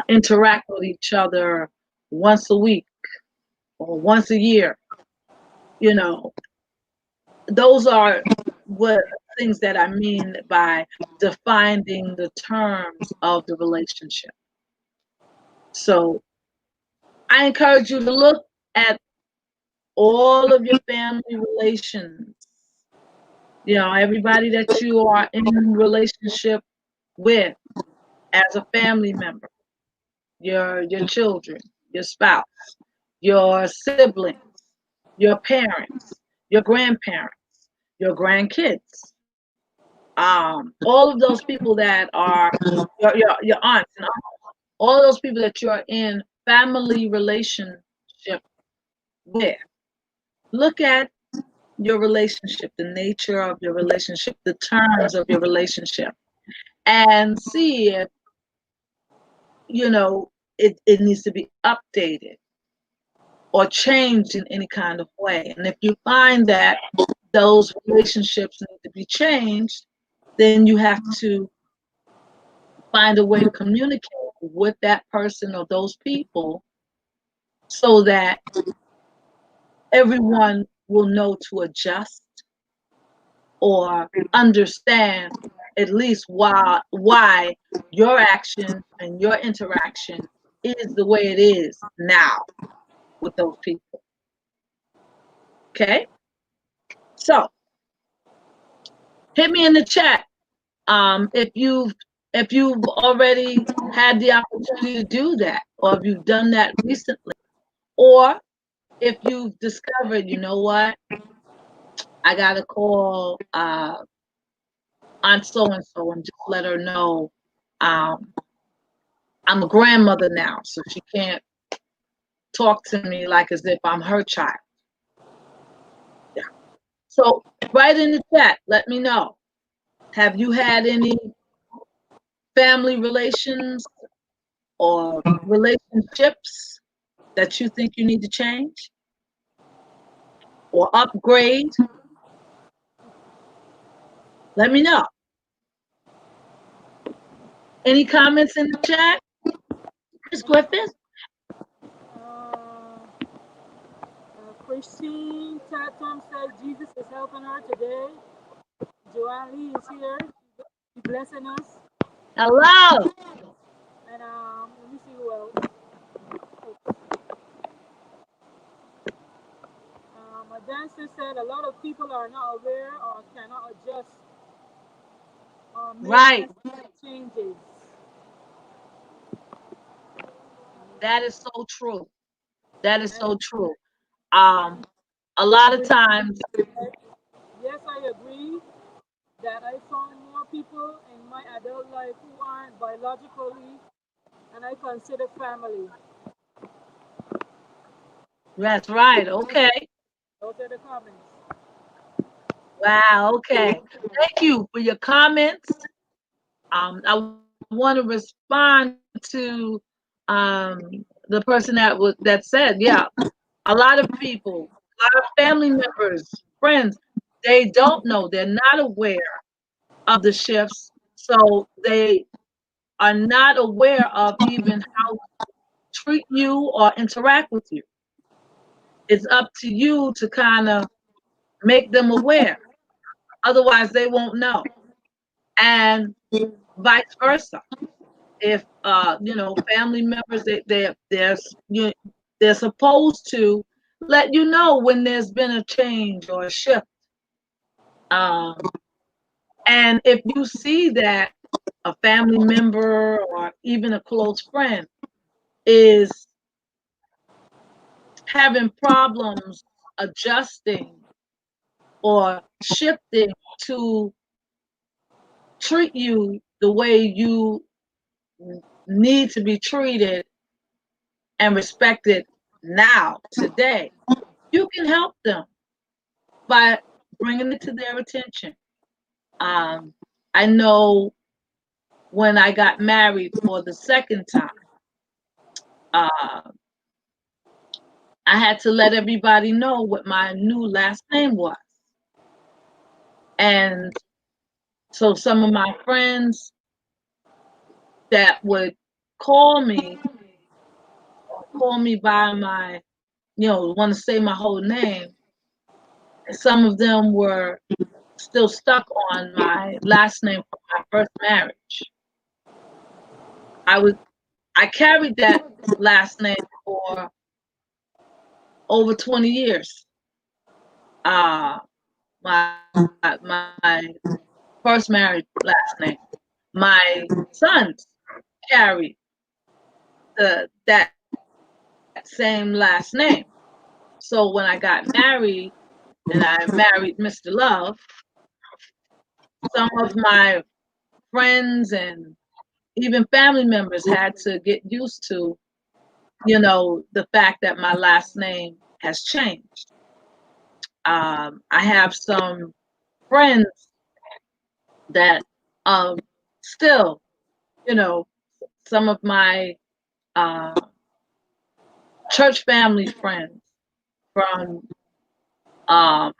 interact with each other once a week or once a year. You know, those are what things that I mean by defining the terms of the relationship. So I encourage you to look at all of your family relations. Everybody that you are in relationship with as a family member, your children, your spouse, your siblings, your parents, your grandparents, your grandkids, all of those people that are your aunts and uncles, all those people that you're in family relationship with. Look at your relationship, the nature of your relationship, the terms of your relationship, and see if it needs to be updated or changed in any kind of way. And if you find that those relationships need to be changed, then you have to find a way to communicate with that person or those people so that everyone will know to adjust or understand at least why your action and your interaction is the way it is now with those people. Okay? So hit me in the chat if you've already had the opportunity to do that, or if you've done that recently, or if you've discovered, you know what, I gotta call Aunt so and so and just let her know um, I'm a grandmother now, so she can't talk to me like as if I'm her child. Yeah. So write in the chat, let me know. Have you had any family relations or relationships that you think you need to change or upgrade? Let me know. Any comments in the chat? Ms. Griffith? Christine Tatum says Jesus is helping her today. Joanne Lee is here. She's blessing us. Hello. And let me see who else. A dancer said a lot of people are not aware or cannot adjust or make Right. necessary changes. That is so true. That is And so true. Um, a lot of with, times, yes, I agree that I found more people in my adult life who aren't biologically and I consider family. that's right. Okay. Those are the comments. Wow. Okay. Thank you for your comments. I want to respond to the person that said, yeah, a lot of people, a lot of family members, friends, they don't know, they're not aware of the shifts, so they are not aware of even how to treat you or interact with you. It's up to you to kind of make them aware. Otherwise, they won't know. And vice versa. If family members they're supposed to let you know when there's been a change or a shift. Um, and if you see that a family member or even a close friend is having problems adjusting or shifting to treat you the way you need to be treated and respected now, today, you can help them by bringing it to their attention. Um, I know when I got married for the second time, uh, I had to let everybody know what my new last name was. And so some of my friends that would call me, call me by my, want to say my whole name, some of them were still stuck on my last name from my first marriage. I was I carried that last name for over 20 years. Uh, my first married last name. My sons carried that same last name. So when I got married and I married Mr. Love, some of my friends and even family members had to get used to, the fact that my last name has changed. I have some friends that still, you know, some of my uh, church family friends from um,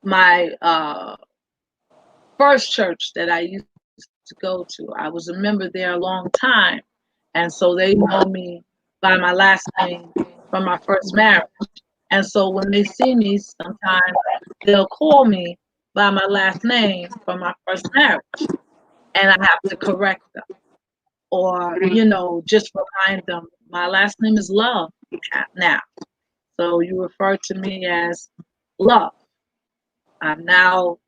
my first church that I used to go to. I was a member there a long time. And so they know me by my last name from my first marriage. And so when they see me, sometimes they'll call me by my last name from my first marriage. And I have to correct them or, just remind them my last name is Love now. So you refer to me as Love. I'm now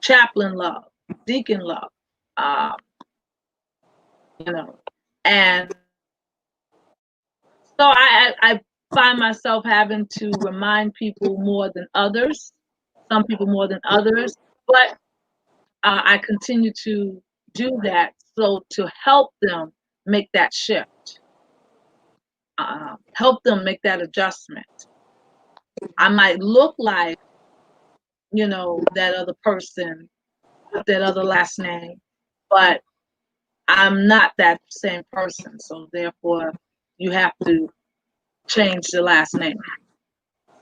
Chaplain Love, Deacon Love, um, and so I find myself having to remind people more than others, some people more than others, but I continue to do that so to help them make that shift, help them make that adjustment. I might look like, that other person with that other last name, but I'm not that same person. So therefore, you have to change the last name.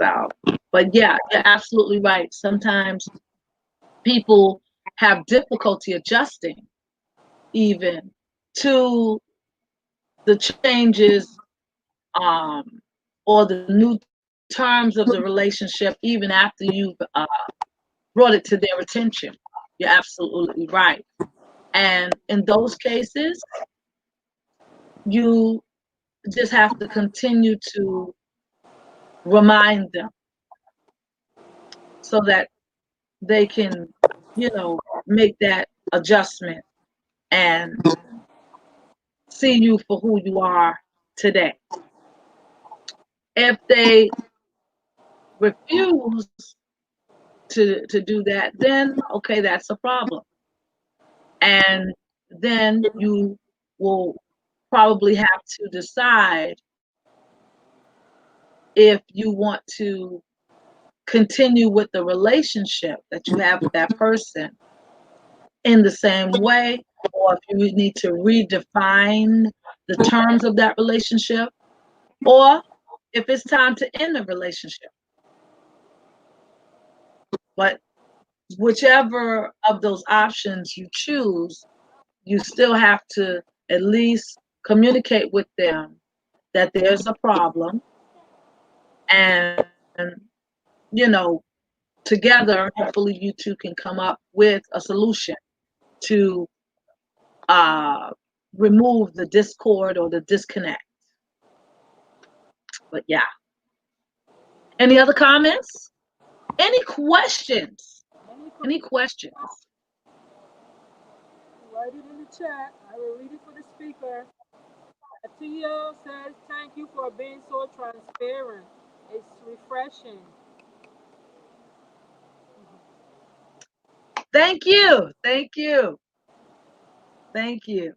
So, but yeah, you're absolutely right. Sometimes people have difficulty adjusting even to the changes or the new terms of the relationship, even after you've brought it to their attention. You're absolutely right. And in those cases, you just have to continue to remind them so that they can, make that adjustment and see you for who you are today. If they refuse to do that, then okay, that's a problem. And then you will probably have to decide if you want to continue with the relationship that you have with that person in the same way, or if you need to redefine the terms of that relationship, or if it's time to end the relationship. But whichever of those options you choose, you still have to at least communicate with them that there's a problem, and you know together hopefully you two can come up with a solution to remove the discord or the disconnect. But yeah, any other comments, any questions, any questions? Write it in the chat. I will read it for the speaker. Atia says, thank you for being so transparent. It's refreshing. Thank you, thank you, thank you.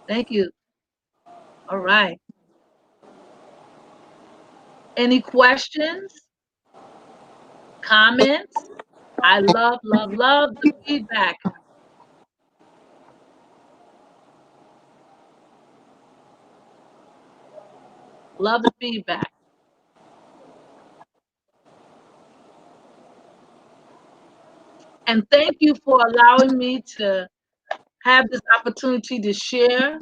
Thank you. All right, any questions, comments? I love the feedback. Love the feedback. And thank you for allowing me to have this opportunity to share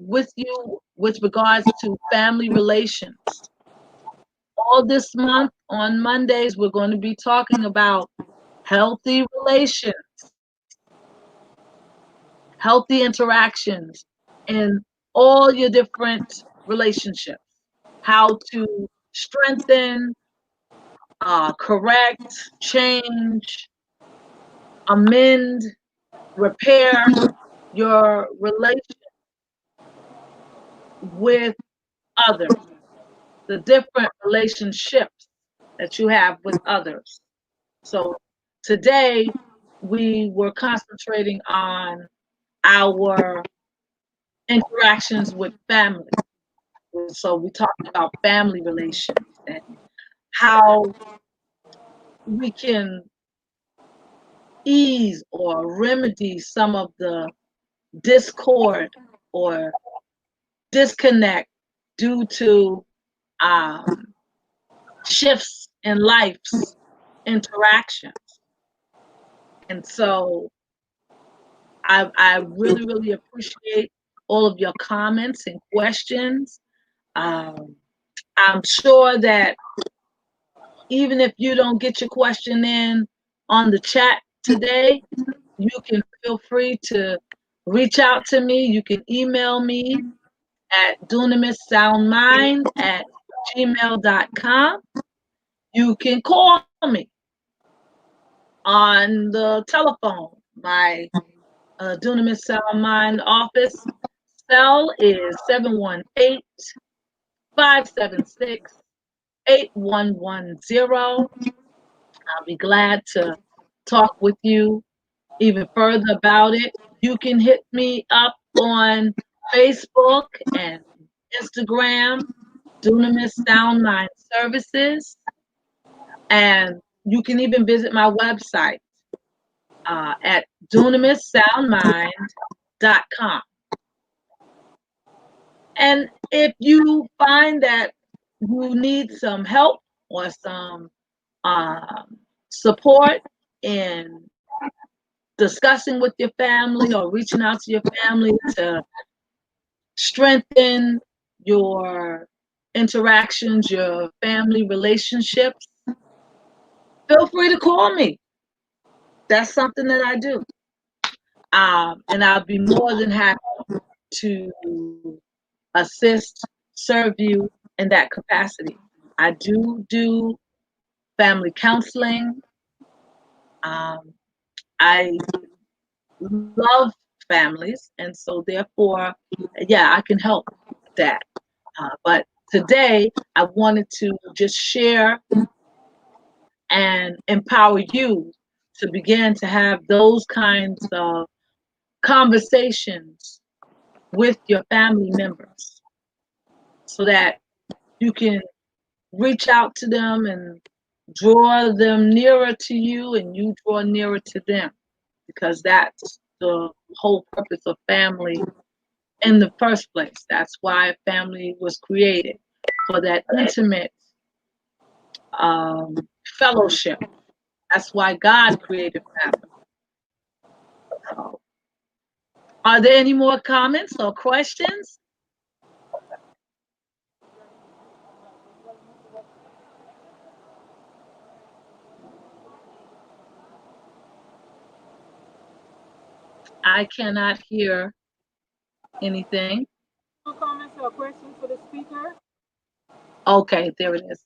with you with regards to family relations. All this month on Mondays, we're going to be talking about healthy relations, healthy interactions in all your different relationships, how to strengthen, correct, change, amend, repair your relation with others, the different relationships that you have with others. So today we were concentrating on our interactions with family. So we talked about family relations and how we can ease or remedy some of the discord or disconnect due to um, shifts in life's interactions. And so I really, really appreciate all of your comments and questions. Um, I'm sure that even if you don't get your question in on the chat today, you can feel free to reach out to me. You can email me at dunamissoundmind@gmail.com. You can call me on the telephone. My Dunamis Sound Mind office cell is 718-576-8110. I'll be glad to talk with you even further about it. You can hit me up on Facebook and Instagram, Dunamis Sound Mind Services, and you can even visit my website at dunamissoundmind.com. And if you find that you need some help or some support in discussing with your family or reaching out to your family to strengthen your interactions, your family relationships, feel free to call me. That's something that I do. And I'll be more than happy to assist, serve you in that capacity. I do family counseling. Um, I love families, and so therefore, yeah, I can help with that. But today, I wanted to just share and empower you to begin to have those kinds of conversations with your family members so that you can reach out to them and draw them nearer to you and you draw nearer to them, because that's the whole purpose of family in the first place. That's why family was created, for that intimate um, fellowship. That's why God created family. So, are there any more comments or questions? I cannot hear anything. No comments or questions for the speaker? Okay, there it is.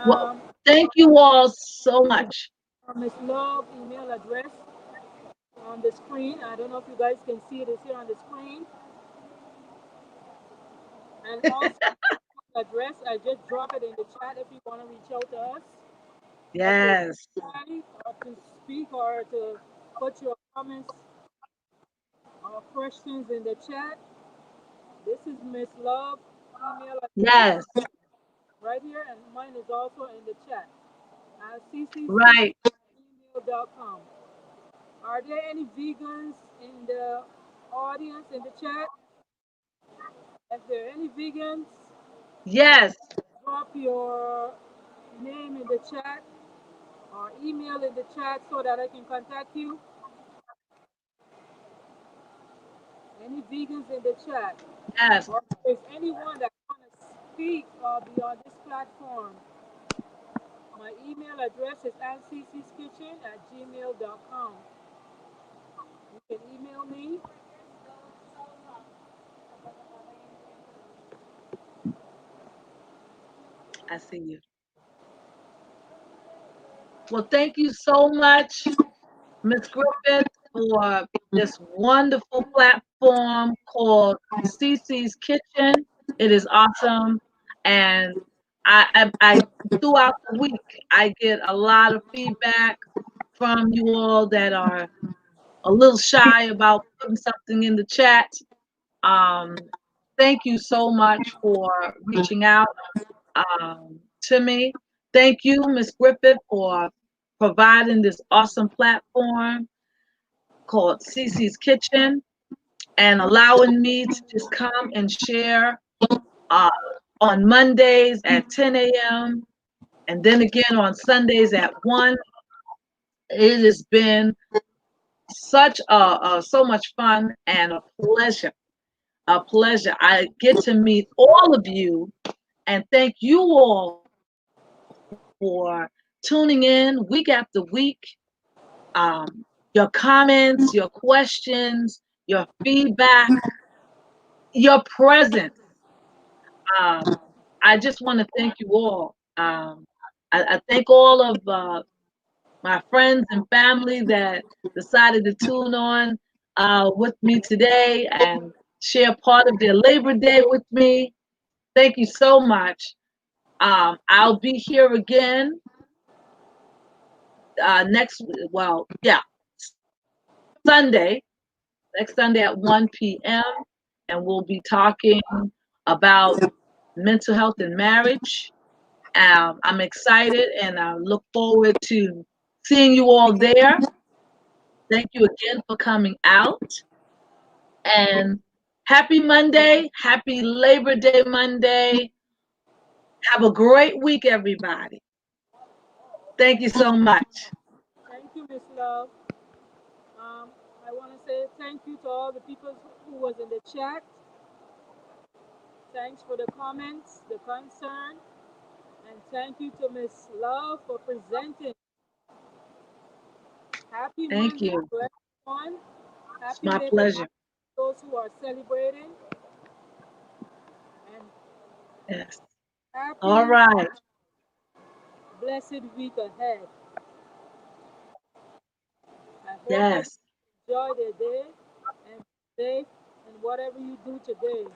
Well, Um, thank you all so much. Miss Love email address on the screen. I don't know if you guys can see it. It's here on the screen. And also address, I just drop it in the chat if you want to reach out to us. Yes. Or to speak or to put your comments or questions in the chat. This is Miss Love email address Yes. right here, and mine is also in the chat. Right. ccskitchen@gmail.com. Are there any vegans in the audience in the chat? If there are any vegans, Yes. drop your name in the chat or email in the chat so that I can contact you. Any vegans in the chat? Yes. Or if there's anyone that want to speak or be on this platform, my email address is ancckitchen@gmail.com. You can email me. I see you. Well, thank you so much, Ms. Griffith, for this wonderful platform called Cece's Kitchen. It is awesome. And I throughout the week, I get a lot of feedback from you all that are a little shy about putting something in the chat. Um, Thank you so much for reaching out to me. Thank you, Ms. Griffith, for providing this awesome platform called Cece's Kitchen and allowing me to just come and share uh, on Mondays at 10 a.m. and then again on Sundays at 1. It has been such so much fun and a pleasure. A pleasure. I get to meet all of you, and thank you all for tuning in week after week. Your comments, your questions, your feedback, your presence. I just want to thank you all. I thank all of my friends and family that decided to tune on with me today and share part of their Labor Day with me. Thank you so much. I'll be here again next, well, yeah, Sunday, next Sunday at 1 p.m. And we'll be talking about mental health and marriage. I'm excited and I look forward to seeing you all there. Thank you again for coming out. And happy Monday. Happy Labor Day Monday. Have a great week, everybody. Thank you so much. Thank you, Miss Love. I want to say thank you to all the people who was in the chat. Thanks for the comments, the concern, and thank you to Miss Love for presenting. Happy Thank Monday you. to everyone. It's Happy my Labor Day pleasure. to those who are celebrating, and Yes. All happy, right. blessed week ahead. I hope everyone Yes. enjoy their day and be safe in whatever you do today.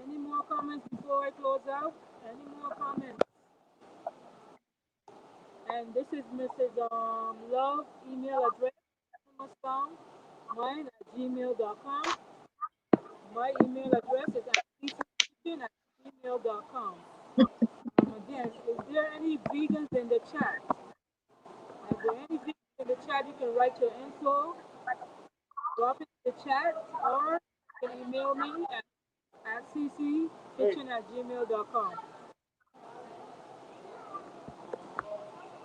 Any more comments before I close out? Any more comments? And this is Mrs. Love email address, Mustang, mine at gmail.com. My email address is at Again, is there any vegans in the chat? Is there any vegans in the chat? You can write your info, drop it in the chat, or you can email me at cckitchen at gmail.com.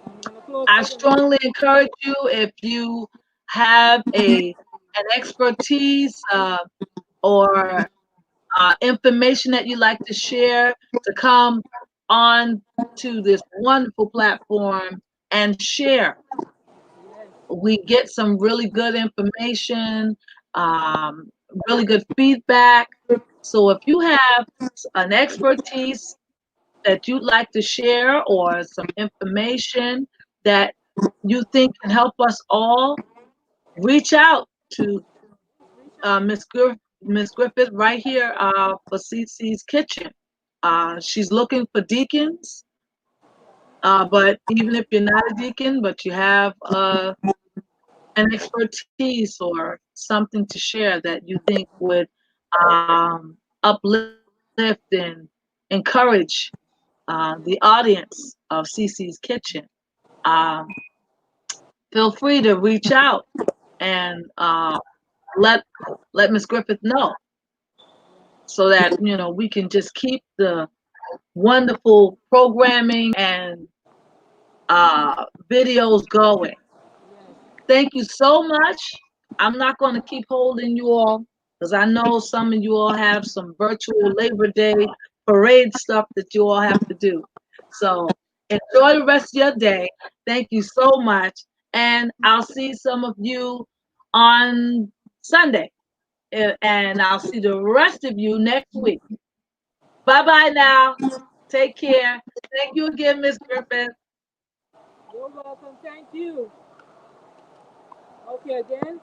I'm going to close I out in a strongly encourage you, if you have an expertise or information that you'd like to share, to come on to this wonderful platform and share. yes. We get some really good information, um, really good feedback. So if you have an expertise that you'd like to share or some information that you think can help us all, reach out to Reach out. Miss Griffith right here for CC's Kitchen. She's looking for deacons, but even if you're not a deacon, but you have an expertise or something to share that you think would uplift and encourage the audience of CC's Kitchen, um, feel free to reach out and let let Miss Griffith know, so that we can just keep the wonderful programming and videos going. Yes. Thank you so much. I'm not going to keep holding you all, because I know some of you all have some virtual Labor Day parade stuff that you all have to do. So enjoy the rest of your day. Thank you so much. And I'll see some of you on Sunday. And I'll see the rest of you next week. Bye bye now. Take care. Thank you again, Miss Griffith. You're welcome. Thank you. Okay, again,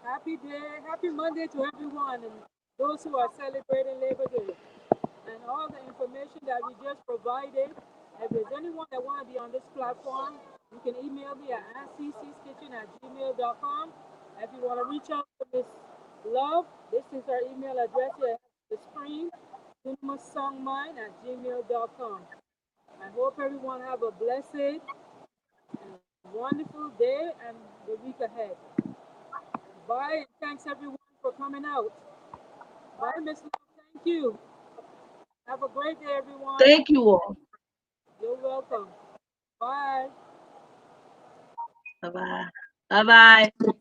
happy day, happy Monday to everyone and those who are celebrating Labor Day. And all the information that we just provided. If there's anyone that want to be on this platform, you can email me at askccskitchen at gmail.com. If you want to reach out to Miss Love, this is her email address here on the screen, cinemasongmine at gmail.com. I hope everyone have a blessed and wonderful day and the week ahead. Bye, and thanks everyone for coming out. Bye, Miss Love. Thank you. Have a great day, everyone. Thank you all. You're welcome. Bye. Bye bye. Bye bye.